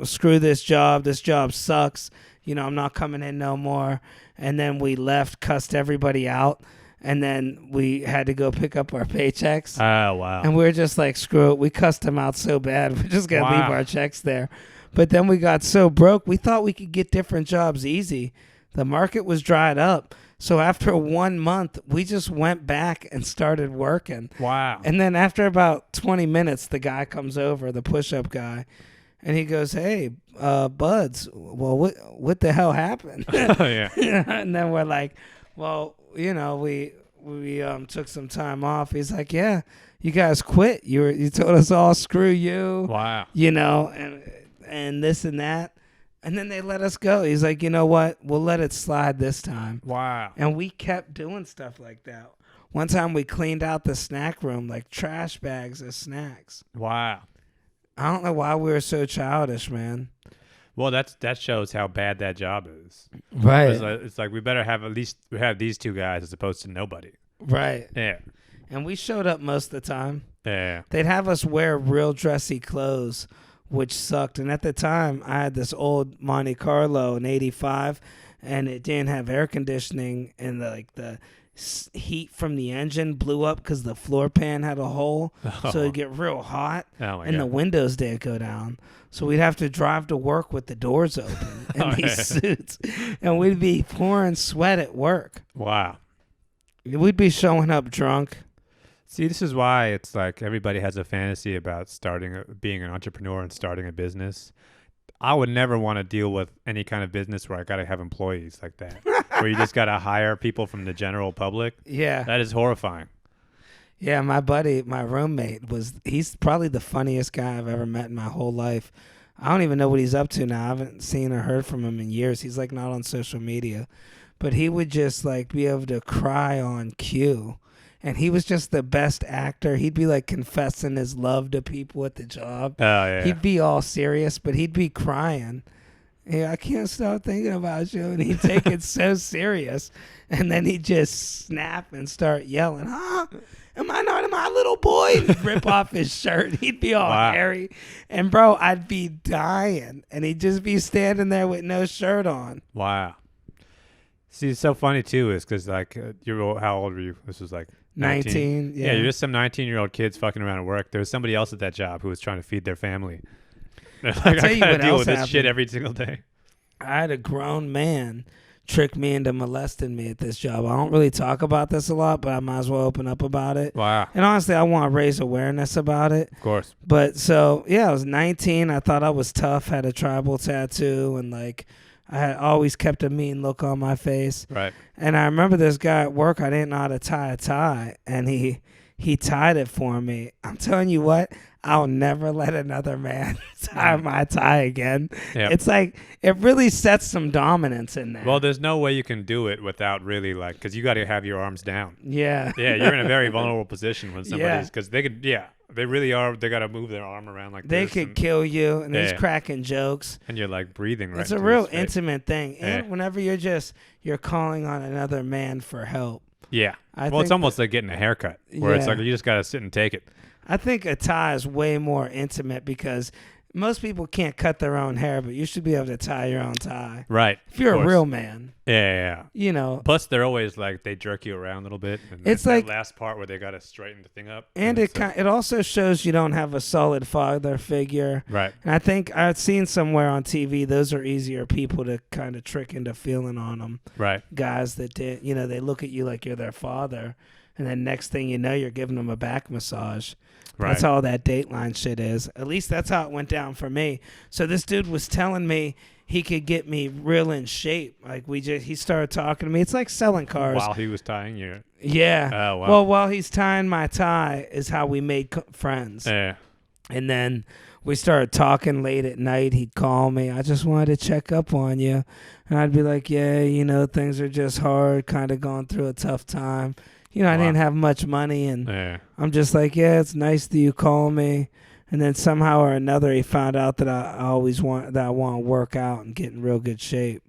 screw this job. This job sucks. I'm not coming in no more. And then we left, cussed everybody out. And then we had to go pick up our paychecks.
Oh, wow.
And we were just like, screw it. We cussed them out so bad. We're just going to leave
Wow.
our checks there. But then we got so broke, we thought we could get different jobs easy. The market was dried up. So after 1 month, we just went back and started working.
Wow.
And then after about 20 minutes, the guy comes over, the push-up guy, and he goes, "Hey, Buds, well, what the hell happened?"
Oh, yeah.
And then we're like, "Well, we took some time off." He's like, "Yeah, you guys quit. You told us all screw you,
Wow.
and this and that." And then they let us go. He's like, "You know what? We'll let it slide this time."
Wow.
And we kept doing stuff like that. One time we cleaned out the snack room, like trash bags of snacks.
Wow.
I don't know why we were so childish, man.
Well, that shows how bad that job is.
Right.
It's like we better have we have these two guys as opposed to nobody.
Right.
Yeah.
And we showed up most of the time.
Yeah.
They'd have us wear real dressy clothes, which sucked. And at the time, I had this old Monte Carlo in '85, and it didn't have air conditioning, and the heat from the engine blew up because the floor pan had a hole, so it'd get real hot, and the windows didn't go down. So we'd have to drive to work with the doors open in these suits, and we'd be pouring sweat at work.
Wow.
We'd be showing up drunk.
See, this is why it's like everybody has a fantasy about being an entrepreneur and starting a business. I would never want to deal with any kind of business where I got to have employees like that, where you just got to hire people from the general public.
Yeah.
That is horrifying.
Yeah, my buddy, my roommate, he's probably the funniest guy I've ever met in my whole life. I don't even know what he's up to now. I haven't seen or heard from him in years. He's like not on social media. But he would just like be able to cry on cue. And he was just the best actor. He'd be like confessing his love to people at the job.
Oh, yeah.
He'd be all serious, but he'd be crying. Yeah, I can't stop thinking about you. And he'd take it so serious. And then he'd just snap and start yelling, "Huh? Am I not my little boy?" And he'd rip off his shirt. He'd be all hairy. And, bro, I'd be dying. And he'd just be standing there with no shirt on.
Wow. See, it's so funny, too, is because, like, how old were you? This was like
19.
Yeah, you're just some 19-year-old kids fucking around at work. There was somebody else at that job who was trying to feed their family. Like, I gotta deal with this shit every single day.
I had a grown man trick me into molesting me at this job. I don't really talk about this a lot, but I might as well open up about it.
Wow.
And honestly, I want to raise awareness about it.
Of course.
But so, yeah, I was 19. I thought I was tough, had a tribal tattoo, and like I had always kept a mean look on my face.
Right.
And I remember this guy at work, I didn't know how to tie a tie, and he tied it for me. I'm telling you what, I'll never let another man tie my tie again.
Yep.
It's like, it really sets some dominance in there.
Well, there's no way you can do it without really because you got to have your arms down.
Yeah.
Yeah, you're in a very vulnerable position when somebody's, because they could, they really are, they got to move their arm around like
they
this.
They could kill you, and he's cracking jokes.
And you're like breathing right.
It's a real intimate thing. And whenever you're calling on another man for help.
Yeah. Well, it's almost like getting a haircut, where it's like you just got to sit and take it.
I think a tie is way more intimate because most people can't cut their own hair, but you should be able to tie your own tie.
Right.
If you're a real man.
Yeah.
You know.
Plus, they're always like, they jerk you around a little bit. And
it's like
that last part where they got to straighten the thing up.
And it also shows you don't have a solid father figure.
Right.
And I think I've seen somewhere on TV, those are easier people to kind of trick into feeling on them.
Right.
Guys that did, they look at you like you're their father. And then next thing you know, you're giving them a back massage. Right. That's all that Dateline shit is. At least that's how it went down for me. So this dude was telling me he could get me real in shape. Like he started talking to me. It's like selling cars.
While he was tying you.
Yeah.
Oh, wow.
Well, while he's tying my tie is how we made friends.
Yeah.
And then we started talking late at night. He'd call me. "I just wanted to check up on you." And I'd be like, "Yeah, things are just hard, kind of going through a tough time. I didn't have much money." And I'm just like, "Yeah, it's nice that you call me." And then somehow or another, he found out that I want to work out and get in real good shape.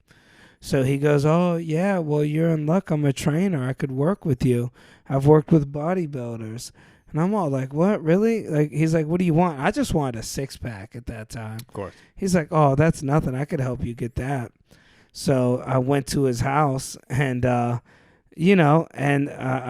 So he goes, "Oh, yeah, well, you're in luck. I'm a trainer. I could work with you. I've worked with bodybuilders." And I'm all like, "What, really?" Like, he's like, "What do you want?" I just wanted a six-pack at that time.
Of course.
He's like, "Oh, that's nothing. I could help you get that." So I went to his house, and I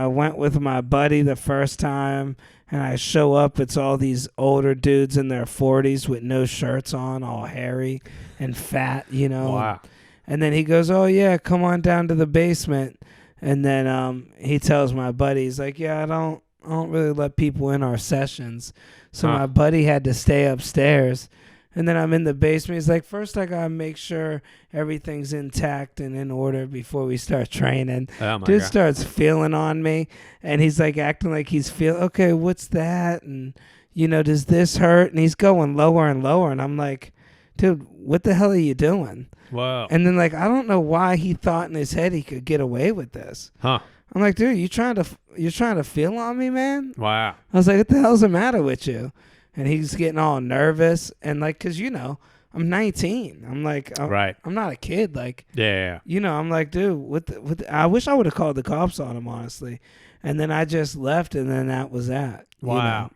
went with my buddy the first time, and I show up. It's all these older dudes in their 40s with no shirts on, all hairy and fat,
Wow.
And then he goes, "Oh, yeah, come on down to the basement." And then he tells my buddy, he's like, yeah, I don't really let people in our sessions. So
Huh.
my buddy had to stay upstairs. And then I'm in the basement. He's like, first I gotta make sure everything's intact and in order before we start training.
Oh my
Dude
god.
starts feeling on me, and he's like acting like he's okay, what's that? And does this hurt? And he's going lower and lower, and I'm like, dude, what the hell are you doing?
Whoa.
And then like I don't know why he thought in his head he could get away with this.
Huh.
I'm like, dude, you're trying to feel on me, man?
Wow.
I was like, what the hell's the matter with you? And he's getting all nervous, and like, cause I'm 19. I'm like,
Right.
I'm not a kid. Like,
Yeah.
I'm like, dude, I wish I would have called the cops on him, honestly. And then I just left, and then that was that.
Wow.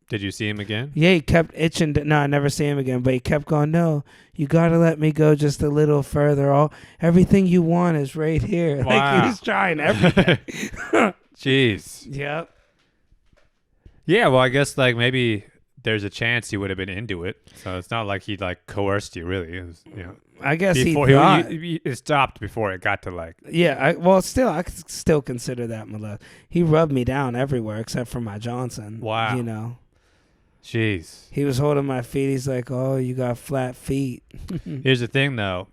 Did you see him again?
Yeah, he kept itching. No, I never see him again, but he kept going, no, you got to let me go just a little further. Everything you want is right here.
Wow.
Like, he's trying everything.
Jeez.
Yep.
Yeah, well, I guess like maybe there's a chance he would have been into it. So it's not like he like coerced you, really. It was,
I guess
before
he thought.
it stopped before it got to like.
Yeah, I could still consider that molest. He rubbed me down everywhere except for my Johnson.
Wow. Jeez.
He was holding my feet. He's like, oh, you got flat feet.
Here's the thing, though.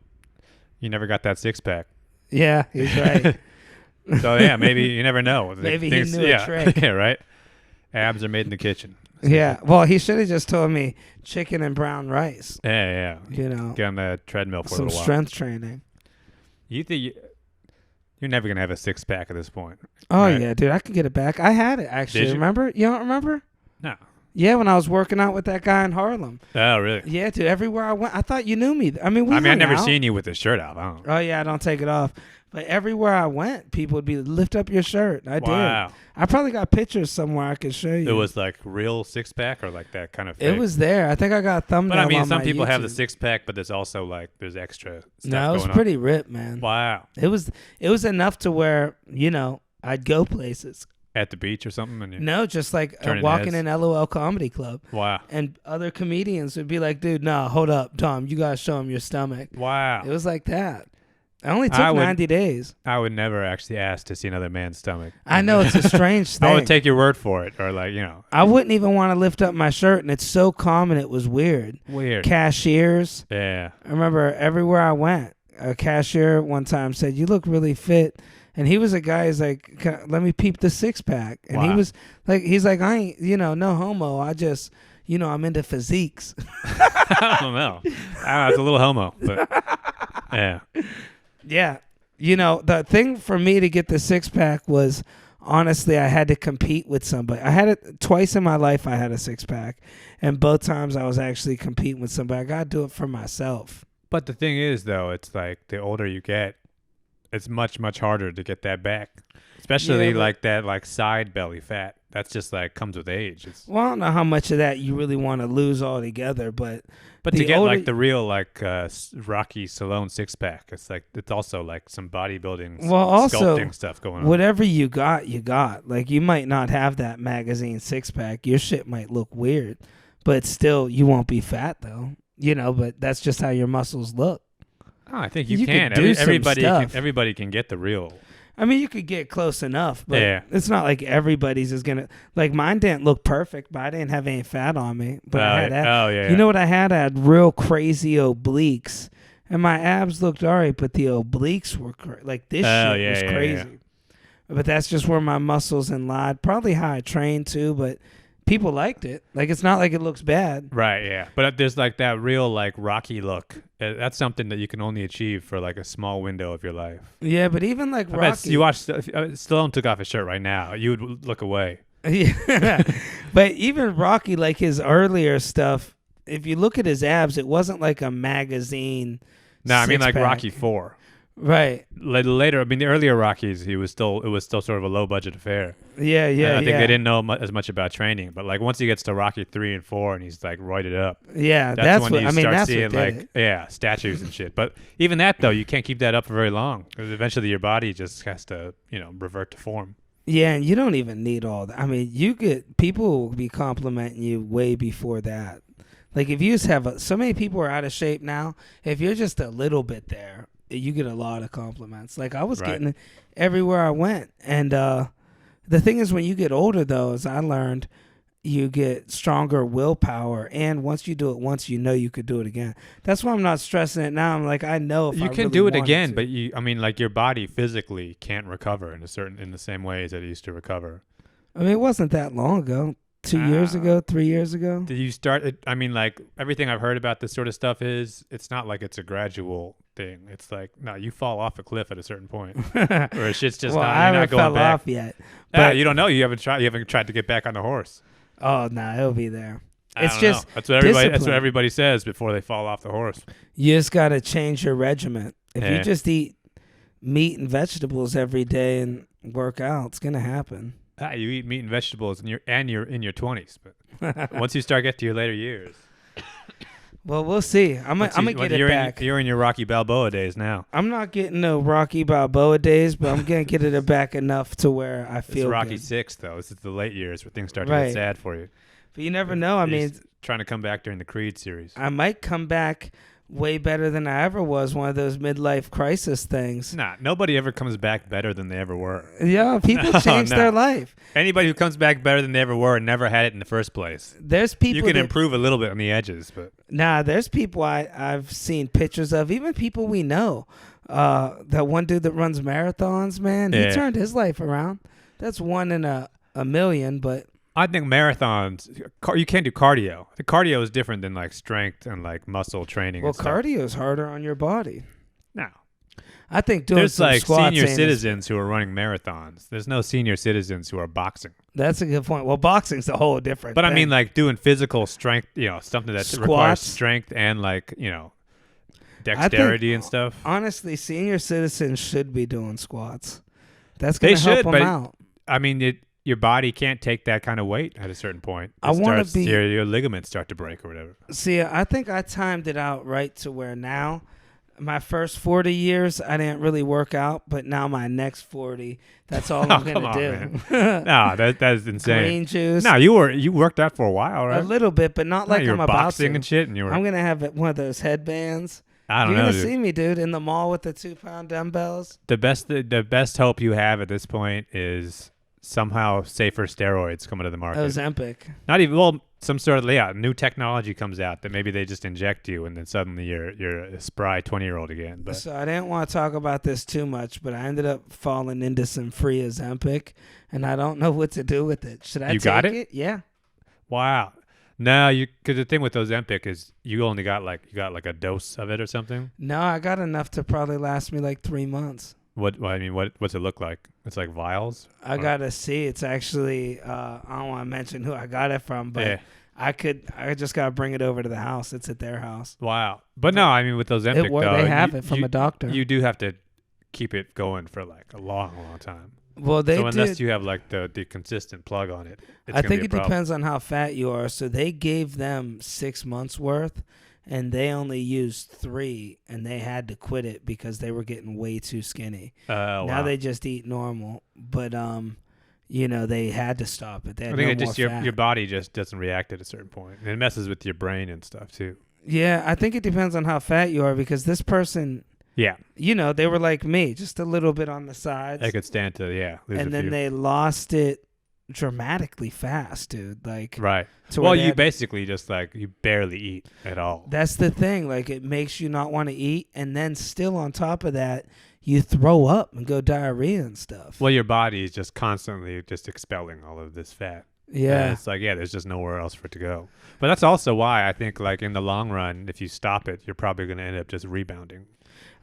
You never got that 6-pack.
Yeah, he's right.
So, yeah, maybe you never know.
Maybe he knew a trick.
Yeah, right? Abs are made in the kitchen.
Yeah, well, he should have just told me chicken and brown rice.
Yeah. Get on the treadmill for a
some
little while.
strength training.
You think you're never going to have a 6-pack at this point.
Oh,
right?
yeah, dude, I could get it back. I had it, actually.
Did you?
Remember? You don't remember?
No.
Yeah, when I was working out with that guy in Harlem.
Oh, really?
Yeah, dude, everywhere I went, I thought you knew me. I mean,
I've never
out.
seen you with the shirt off. I don't know.
Oh, yeah, I don't take it off. But everywhere I went, people would be, lift up your shirt. I
Wow.
did. I probably got pictures somewhere I could show you.
It was like real 6-pack or like that kind of fake?
It was there. I think I got a thumbnail.
But I mean,
on
some
my
people have the
YouTube.
6-pack, but there's also like there's extra stuff
No, it was
going
pretty ripped, man.
on. Wow.
It was enough to where, I'd go places.
At the beach or something? And
No, just like
Turning
walking
heads.
in LOL Comedy Club.
Wow.
And other comedians would be like, dude, no, hold up, Tom, you got to show him your stomach.
Wow.
It was like that. It only took
I would-
90 days.
I would never actually ask to see another man's stomach.
I know, it's a strange thing.
I would take your word for it, or like
I wouldn't even want to lift up my shirt, and it's so common it was weird.
weird.
Cashiers.
Yeah.
I remember everywhere I went, a cashier one time said, you look really fit. And he was a guy who's like, let me peep the 6-pack. And he
Wow.
was like, he's like, I ain't, no homo. I just, I'm into physiques.
I don't know. It's a little homo, but yeah.
Yeah. The thing for me to get the 6-pack was, honestly, I had to compete with somebody. I had it twice in my life. I had a 6-pack. And both times I was actually competing with somebody. I got to do it for myself.
But the thing is, though, it's like the older you get, it's much, much harder to get that back. Especially
Yeah, but-
like that like side belly fat. That's just like comes with age.
Well, I don't know how much of that you really want to lose altogether, but
But
the
to get
older-
like the real like Rocky Stallone 6-pack, it's also like some bodybuilding,
Well, also,
sculpting stuff going on.
whatever you got, you got. Like, you might not have that magazine 6-pack. Your shit might look weird, but still, you won't be fat, though. But that's just how your muscles look.
Oh, I think you
You
can.
could do some stuff.
Everybody can get the real.
I mean, you could get close enough, but
Yeah.
it's not like everybody's is going to... Like, mine didn't look perfect, but I didn't have any fat on me. But I had
yeah.
You know what I had? I had real crazy obliques, and my abs looked all right, but the obliques were like this shit was crazy.
Yeah.
But that's just where my muscles and lied. Probably how I trained too, but people liked it. Like, it's not like it looks bad.
Right, yeah. But there's like that real like Rocky look. That's something that you can only achieve for like a small window of your life.
Yeah, but even like
I bet
Rocky,
you watch if Stallone took off his shirt right now, you would look away.
yeah. But even Rocky, like his earlier stuff, if you look at his abs, it wasn't like a magazine.
No, I mean like
6-pack.
Rocky 4.
Right.
Later, I mean the earlier Rockies, it was still sort of a low budget affair.
Yeah,
And I think they didn't know as much about training, but like once he gets to Rocky 3 and 4 and he's like roided up,
Yeah,
that's
that's
when
what
you start
that's
seeing
what did it.
statues and shit. But even that though, you can't keep that up for very long because eventually your body just has to revert to form.
Yeah, and you don't even need all that. I mean, people will be complimenting you way before that. Like, if you just have so many people are out of shape now. If you're just a little bit there, you get a lot of compliments. Like I was
Right.
getting it everywhere I went. And the thing is, when you get older, though, as I learned, you get stronger willpower. And once you do it once, you know you could do it again. That's why I'm not stressing it now. I'm like, I know if I
You can
really
do it
wanted
again,
to.
but I mean, like your body physically can't recover in the same ways that it used to recover.
I mean, it wasn't that long ago. 2 years
Ah.
ago, 3 years ago.
Did you start it? I mean, like everything I've heard about this sort of stuff is it's not like it's a gradual thing. It's like no, you fall off a cliff at a certain point, or shit's just
Well,
not.
I
You're not
haven't
going
fell
back.
off yet.
Ah,
But
you don't know. You haven't tried. You haven't tried to get back on the horse.
oh no, it'll be there.
I
It's
don't
just
know. That's what everybody. That's
discipline.
what everybody says before they fall off the horse.
You just got to change your regiment. If
Yeah.
you just eat meat and vegetables every day and work out, it's gonna happen.
Ah, you eat meat and vegetables, and you're in your 20s, but once you start getting to your later years,
Well, we'll see. I'm gonna get it back.
You're in your Rocky Balboa days now.
I'm not getting no Rocky Balboa days, but I'm gonna get it back enough to where I
It's
feel
Rocky
good.
6, though. This is the late years where things start to
Right.
get sad for you.
But you never know. I
You're
mean,
just trying to come back during the Creed series.
I might come back way better than I ever was. One of those midlife crisis things.
Nah, nobody ever comes back better than they ever were.
Yeah, people change
no.
their life.
Anybody who comes back better than they ever were never had it in the first place.
There's people
You can
that,
improve a little bit on the edges, but
there's people I've seen pictures of, even people we know. That one dude that runs marathons, man, he
Yeah.
turned his life around. That's one in a million, but
I think marathons, you can't do cardio. The cardio is different than like strength and like muscle training.
well,
and stuff.
cardio is harder on your body.
No.
I think doing
There's
some
like
squats
senior
ain't as-
citizens who are running marathons. There's no senior citizens who are boxing.
That's a good point. Well, boxing's a whole different.
But I
thing.
mean, like doing physical strength, something that requires
Squats.
strength and like, dexterity and stuff.
honestly, senior citizens should be doing squats. That's
They
gonna help
should,
them
but
out.
I mean, your body can't take that kind of weight at a certain point.
I wanna
starts-
be-
your ligaments start to break or whatever.
See, I think I timed it out right to where now, my first 40 years, I didn't really work out, but now my next 40, that's all I'm
Come
gonna
on,
do.
No, that is insane.
Green juice,
No, you worked out for a while, right?
a little bit, but not like
you
I'm
were
about
boxing
to.
and shit, and you were.
I'm gonna have one of those headbands.
I don't
You're
know.
gonna
Dude.
see me, dude, in the mall with the 2-pound dumbbells.
The best hope you have at this point is somehow safer steroids coming to the market.
Ozempic.
Not even some sort of new technology comes out that maybe they just inject you and then suddenly you're a spry 20-year-old again. But
So I didn't want to talk about this too much, but I ended up falling into some free Ozempic, and I don't know what to do with it. Should I
You
take
got
it?
it?
Yeah.
wow, no, because the thing with Ozempic is you only got like a dose of it or something.
No, I got enough to probably last me like 3 months.
What's it look like? It's like vials.
I
Or-
gotta see. It's actually I don't want to mention who I got it from, but
Yeah.
I just gotta bring it over to the house. It's at their house.
Wow. But no, I mean with Ozempic, though,
They have
you-
it from
you-
a doctor.
You do have to keep it going for like a long, long time.
Well, they
So unless
did.
you have like the consistent plug on it, it's
I
gonna
think
be a
it
problem.
depends on how fat you are. So they gave them 6 months worth, and they only used 3, and they had to quit it because they were getting way too skinny.
Now
Now they just eat normal, but they had to stop it. They had
I think
no
it just
more fat.
your body just doesn't react at a certain point, and it messes with your brain and stuff too.
Yeah, I think it depends on how fat you are because this person,
Yeah,
they were like me, just a little bit on the sides,
I could stand to lose
and
a
then
few.
they lost it dramatically fast, dude. Like,
Right.
to
Well,
where they
you
had-
basically just you barely eat at all.
That's the thing. Like, it makes you not want to eat, and then still on top of that, you throw up and go diarrhea and stuff.
Well, your body is just constantly just expelling all of this fat.
Yeah.
And it's there's just nowhere else for it to go. But that's also why I think in the long run, if you stop it, you're probably going to end up just rebounding.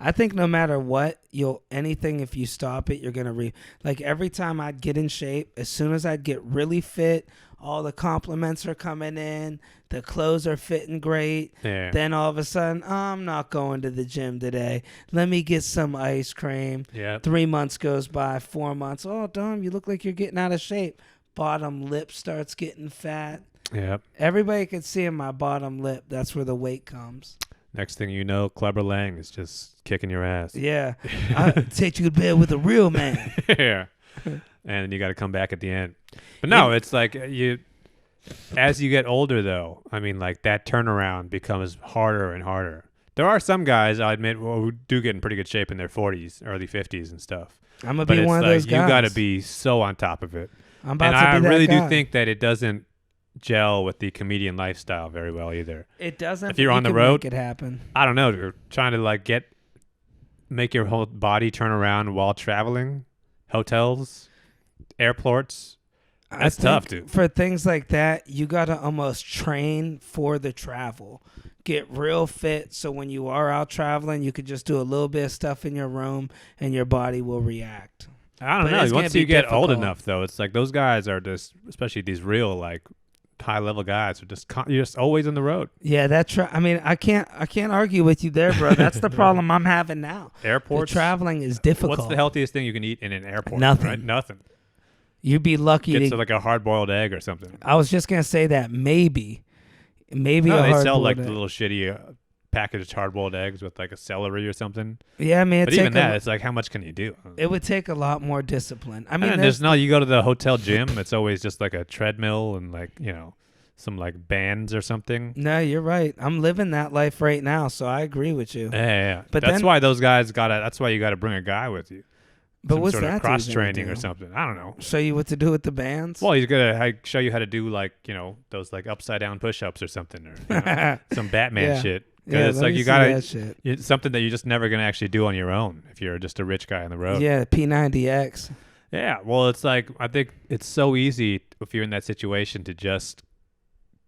I think no matter what, if you stop it, you're going to like every time I'd get in shape, as soon as I'd get really fit, all the compliments are coming in, the clothes are fitting great.
Yeah.
Then all of a sudden, I'm not going to the gym today. Let me get some ice cream.
Yeah.
3 months goes by, 4 months. Oh, Dom, you look like you're getting out of shape. Bottom lip starts getting fat.
Yep.
Everybody can see in my bottom lip. That's where the weight comes.
Next thing you know, Clubber Lang is just kicking your ass.
Yeah. I take you to bed with a real man.
Yeah. And then you got to come back at the end. But no, it's like as you get older, though, I mean, like that turnaround becomes harder and harder There are some guys, I admit, who do get in pretty good shape in their 40s, early 50s and stuff.
I'm gonna
But
be
it's
one of
like
those
you
guys.
got to be so on top of it.
I'm about
And
to
I
be that
really
guy.
do think that it doesn't gel with the comedian lifestyle very well either.
It doesn't.
If you're
but
on the
you can
road,
make it happen.
I don't know. You're trying to like make your whole body turn around while traveling, hotels, airports. That's tough, dude.
For things like that, you got to almost train for the travel. Get real fit so when you are out traveling, you could just do a little bit of stuff in your room and your body will react.
I don't
But it's
know.
gonna
Once
be
you get old
difficult.
enough, though, it's like those guys are just, especially these real like high level guys, are just you're just always on the road.
Yeah, I mean, I can't argue with you there, bro. That's the problem I'm having now. The
Airports.
traveling is difficult.
What's the healthiest thing you can eat in an airport?
Nothing.
Right? Nothing.
You'd be lucky
Get
to.
to like a hard boiled egg or something.
I was just gonna say that maybe
No,
a
they
hard
sell like
boiled
the
egg.
little shitty packaged hard boiled eggs with like a celery or something.
Yeah, I mean,
But even that, it's like, how much can you do?
it would take a lot more discipline. I
And
mean,
then there's no, you go to the hotel gym, it's always just like a treadmill and like, some like bands or something.
no, you're right. I'm living that life right now, so I agree with you.
Yeah.
But
that's
then-
why those guys that's why you got to bring a guy with you.
But
Some
what's
sort
that
of
dude gonna
cross training
do?
or something. I don't know.
Show you what to do with the bands?
Well, he's gonna show you how to do like those like upside down push ups or something, or some Batman
Yeah.
shit. 'Cause
Yeah,
it's
let
like
me
you
see
gotta
that shit.
it's something that you're just never gonna actually do on your own if you're just a rich guy on the road.
Yeah, P90X.
Yeah. Well, it's like I think it's so easy if you're in that situation to just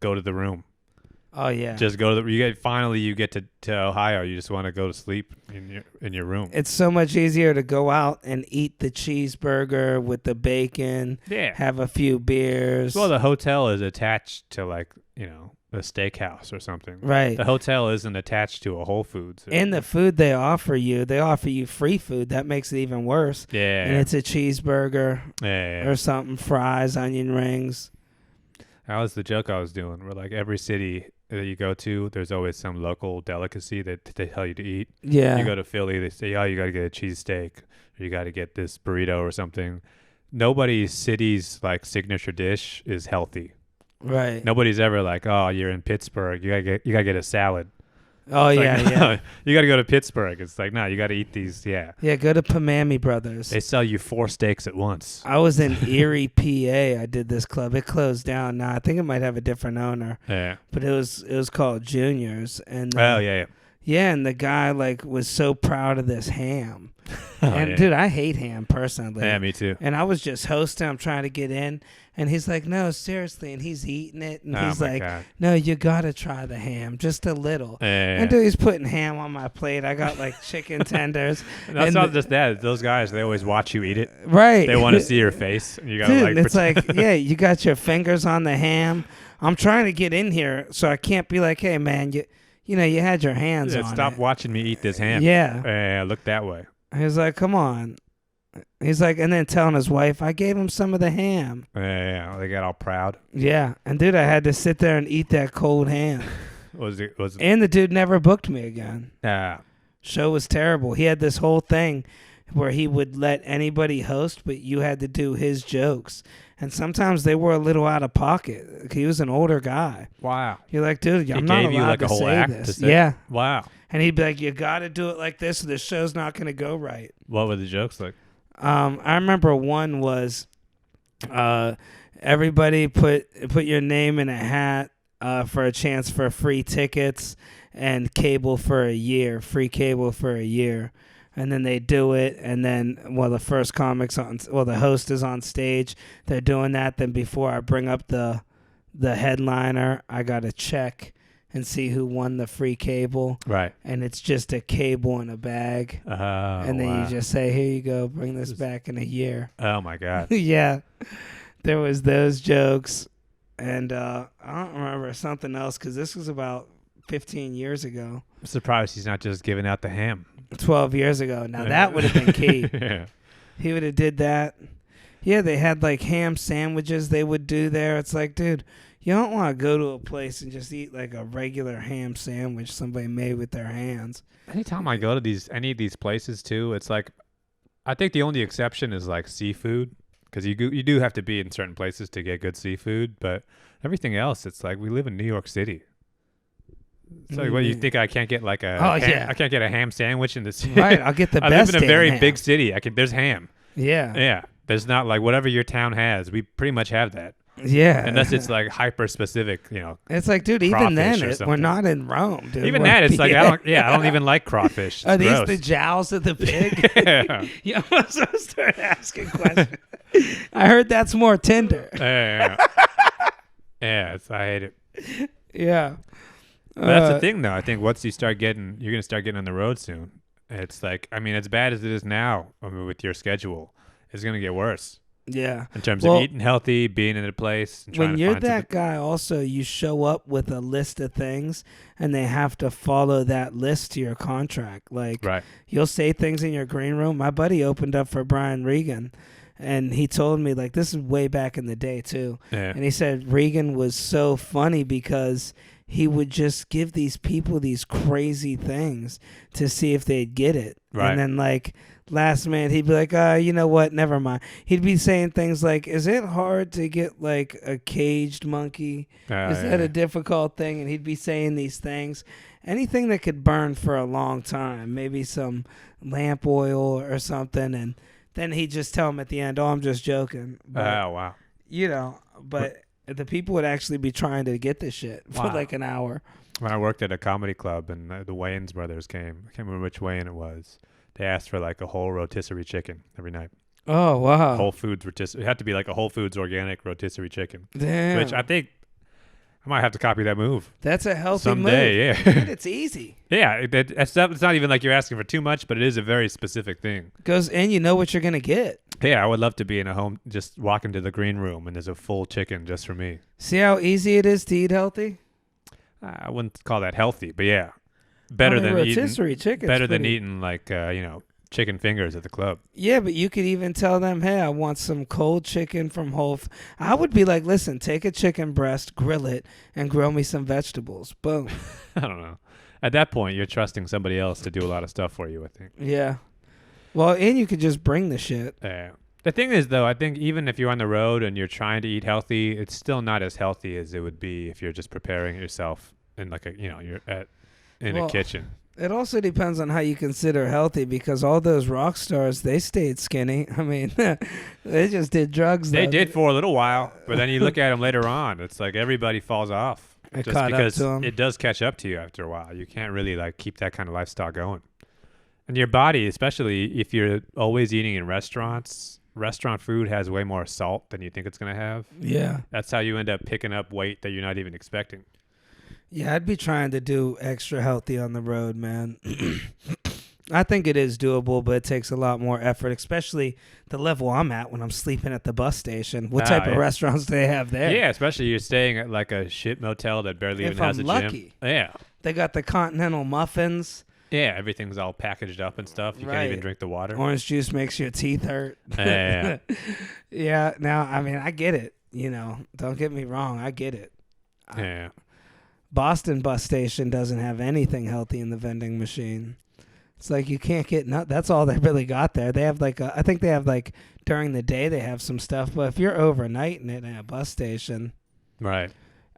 go to the room.
Oh yeah.
Just go to you get to Ohio. You just want to go to sleep in your room.
It's so much easier to go out and eat the cheeseburger with the bacon,
Yeah.
have a few beers.
Well, the hotel is attached to like a steakhouse or something.
right.
The hotel isn't attached to a Whole Foods.
And the food they offer you free food. That makes it even worse.
yeah,
And it's a cheeseburger
yeah.
or something, fries, onion rings.
That was the joke I was doing. Where like every city that you go to, there's always some local delicacy that they tell you to eat.
Yeah.
You go to Philly, they say, "Oh, you got to get a cheesesteak, or you got to get this burrito or something." Nobody's city's like signature dish is healthy.
right.
Nobody's ever like, "Oh, you're in Pittsburgh, you gotta get a salad."
Oh
It's
yeah,
like,
yeah.
no, you got to go to Pittsburgh. It's like, no, you got to eat these. Yeah,
Yeah, go to Pamami Brothers.
they sell you 4 steaks at once.
I was in Erie, PA. I did this club. It closed down now. I think it might have a different owner,
Yeah.
but it was called Juniors. And
Oh yeah.
yeah, and the guy like was so proud of this ham.
Oh,
And
yeah.
dude, I hate ham personally.
Yeah, me too.
And I was just hosting. I'm trying to get in, and he's like, "No, seriously." And he's eating it, and
Oh
he's
my
like,
God.
"No, you gotta try the ham, just a little."
Yeah.
And dude, he's putting ham on my plate. I got like chicken tenders.
That's
and
not just that. Those guys, they always watch you eat it.
right.
They want to see your face. You gotta
Dude,
like.
it's
pretend-
like, yeah, you got your fingers on the ham. I'm trying to get in here, so I can't be like, "Hey, man, you had your hands
Yeah,
on
stop
it."
watching me eat this ham.
Yeah.
Yeah, look that way.
He's like, "Come on." He's like, and then telling his wife, "I gave him some of the ham."
Yeah, they got all proud.
Yeah, and dude, I had to sit there and eat that cold ham.
Was it?
And the dude never booked me again.
Ah,
Show was terrible. He had this whole thing where he would let anybody host, but you had to do his jokes. And sometimes they were a little out of pocket. He was an older guy.
wow.
You're like, dude,
He
I'm not
gave you
allowed
like
to
a whole
say
act
this.
to say?
Yeah.
Wow.
And he'd be like, you got to do it like this, or the show's not going to go right.
What were the jokes like?
I remember one was everybody put your name in a hat for a chance for free tickets and cable for a year, free cable for a year. And then they do it, and then the host is on stage, they're doing that. Then before I bring up the headliner, I got to check and see who won the free cable.
Right.
And it's just a cable in a bag.
Oh,
And then
wow.
you just say, here you go, bring this back in a year.
Oh my God.
Yeah. There was those jokes. And I don't remember something else because this was about 15 years ago.
I'm surprised he's not just giving out the ham.
12 years ago. Now, that would have been key.
Yeah.
He would have did that. Yeah, they had like ham sandwiches they would do there. It's like, dude, you don't want to go to a place and just eat like a regular ham sandwich somebody made with their hands.
Anytime I go to any of these places too, it's like, I think the only exception is like seafood, because you do have to be in certain places to get good seafood. But everything else, it's like we live in New York City. So what, you think I can't get like
Oh, yeah.
I can't get a ham sandwich in the city?
Right, I'll get the
I
best
live in a
damn
very
ham.
big city. There's ham.
Yeah.
Yeah. There's not like whatever your town has. We pretty much have that.
Yeah.
Unless it's like hyper specific,
It's like, dude, even
crawfish
then,
or
we're
something.
not in Rome, dude.
Even
We're-
that, it's like I don't even like crawfish.
Are
It's
these
gross.
the jowls of the pig?
Yeah.
You almost start asking questions. I heard that's more tender.
Yeah. Yeah, I hate it.
Yeah.
But that's the thing, though. I think once you're going to start getting on the road soon. It's like, I mean, as bad as it is now, I mean, with your schedule, it's going to get worse
Yeah.
in terms
Well,
of eating healthy, being in a place. And trying
when
to
you're
find
that guy, also, you show up with a list of things, and they have to follow that list to your contract. Like,
right.
you'll say things in your green room. My buddy opened up for Brian Regan, and he told me, like, this is way back in the day, too.
Yeah.
And he said Regan was so funny because he would just give these people these crazy things to see if they'd get it.
Right.
And then, like, last minute, he'd be like, you know what? Never mind. He'd be saying things like, is it hard to get, like, a caged monkey? Is that a difficult thing? And he'd be saying these things. Anything that could burn for a long time. Maybe some lamp oil or something. And then he'd just tell him at the end, oh, I'm just joking. But,
Oh, wow.
you know, but the people would actually be trying to get this shit for
Wow.
like an hour.
When I worked at a comedy club and the Wayans brothers came, I can't remember which Wayne it was. They asked for like a whole rotisserie chicken every night.
Oh, wow.
Whole Foods rotisserie. It had to be like a Whole Foods organic rotisserie chicken.
Damn.
Which I think I might have to copy that move
That's a healthy
someday.
move.
Yeah.
Dude, it's easy.
Yeah. It's not even like you're asking for too much, but it is a very specific thing.
Goes in, you know what you're going to get.
Yeah, I would love to be in a home, just walk into the green room and there's a full chicken just for me.
See how easy it is to eat healthy?
I wouldn't call that healthy, but yeah, better
I mean,
than eating.
rotisserie chicken's
Better than
pretty-
eating like chicken fingers at the club.
Yeah, but you could even tell them, hey, I want some cold chicken from I would be like, listen, take a chicken breast, grill it, and grill me some vegetables. Boom.
I don't know. At that point, you're trusting somebody else to do a lot of stuff for you, I think.
Yeah. Well, and you could just bring the shit.
The thing is, though, I think even if you're on the road and you're trying to eat healthy, it's still not as healthy as it would be if you're just preparing it yourself in like in a kitchen.
It also depends on how you consider healthy, because all those rock stars, they stayed skinny. I mean, they just did drugs.
They
though.
did for a little while, but then you look at them later on, it's like everybody falls off.
It
Just
caught up
because
to 'em.
it does catch up to you after a while. You can't really like keep that kind of lifestyle going. And your body, especially if you're always eating in restaurant food has way more salt than you think it's going to have.
Yeah.
That's how you end up picking up weight that you're not even expecting.
Yeah, I'd be trying to do extra healthy on the road, man. I think it is doable, but it takes a lot more effort, especially the level I'm at when I'm sleeping at the bus station. What type of restaurants do they have there?
Yeah, especially you're staying at like a shit motel that barely
If
even has
I'm
a
lucky.
gym. Yeah.
They got the continental muffins.
Yeah, everything's all packaged up and stuff. You can't even
Right.
drink the water.
Orange juice makes your teeth hurt.
Yeah.
Yeah, now, I mean, I get it. You know, don't get me wrong. I get it.
Yeah.
Boston bus station doesn't have anything healthy in the vending machine. It's like you can't get that's all they really got there. They have like I think they have like during the day they have some stuff, but if you're overnighting it in a bus station,
Right.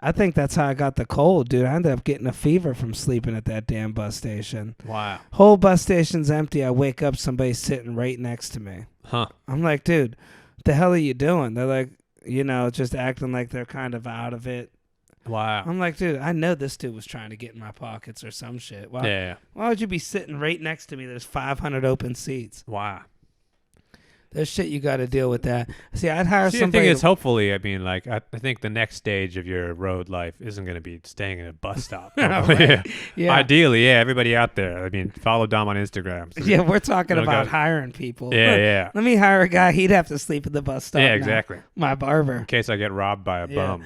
I think that's how I got the cold, dude. I ended up getting a fever from sleeping at that damn bus station.
Wow.
Whole bus station's empty. I wake up, somebody's sitting right next to me.
Huh.
I'm like, dude, what the hell are you doing? They're like, you know, just acting like they're kind of out of it.
Wow.
I'm like, dude, I know this dude was trying to get in my pockets or some shit. Why,
Yeah.
why would you be sitting right next to me? There's 500 open seats.
Wow.
There's shit you got to deal with that. See, I'd hire
See, the
somebody.
thing is, hopefully, I mean, like, I think the next stage of your road life isn't going to be staying in a bus stop.
Right.
Yeah.
Yeah.
Ideally, yeah, everybody out there. I mean, follow Dom on Instagram. So
Yeah, we're talking
Don't
about
go-
hiring people.
Yeah, yeah.
Let me hire a guy. He'd have to sleep at the bus stop.
Yeah,
now.
exactly.
My barber.
In case I get robbed by a
Yeah.
bum.